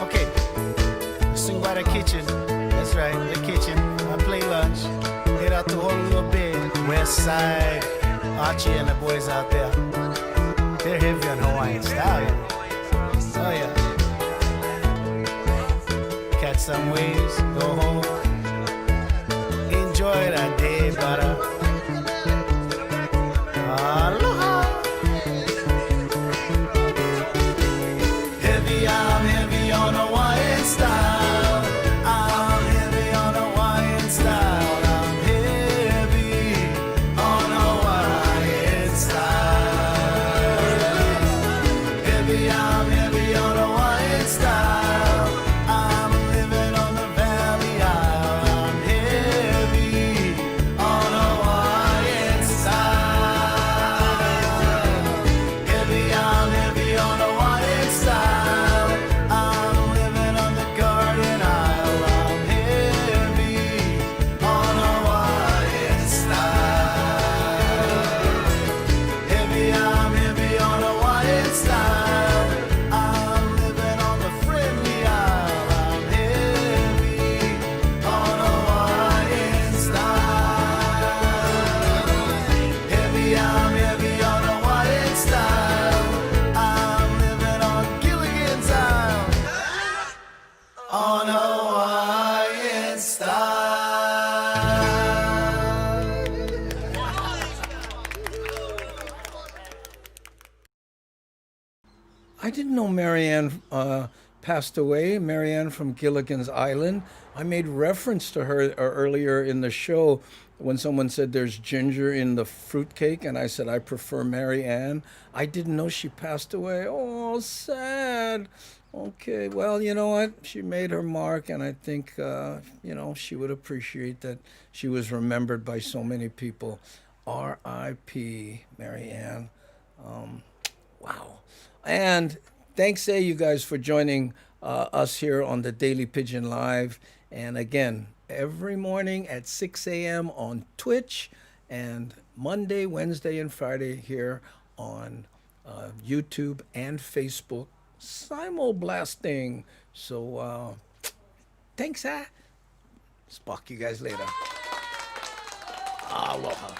Okay, swing by the kitchen. That's right, the kitchen. I play lunch. Head out to Honolulu Bay, West Side. Archie and the boys out there. They're heavy on Hawaiian style. Oh yeah. Catch some waves, go home. Enjoy that day, brother. Aloha. Heavy, I'm heavy on Hawaiian style. I'm heavy on Hawaiian style. I'm heavy on Hawaiian style. Heavy, I'm heavy on Hawaiian style. I'm living on the Valley Isle. I'm heavy on Hawaiian style. Heavy, I'm heavy on Hawaiian style. I'm living on the Garden Isle. I'm heavy on Hawaiian style. Heavy, I'm heavy on Hawaiian style. I'm living on the Friendly Isle. I'm heavy on Hawaiian style. Heavy, I'm heavy on Hawaiian style. I'm living on Gilligan's Isle. On Hawaiian style.
I didn't know Marianne passed away. Marianne from Gilligan's Island. I made reference to her earlier in the show when someone said there's ginger in the fruitcake, and I said I prefer Marianne. I didn't know she passed away. Oh, sad. Okay, well, you know what? She made her mark, and I think, she would appreciate that she was remembered by so many people. R.I.P. Marianne. Wow. And thanks, you guys, for joining us here on the Daily Pidgin Live. And again, every morning at 6 a.m. on Twitch, and Monday, Wednesday, and Friday here on YouTube and Facebook, simulblasting. So thanks, Spock you guys later. Aloha.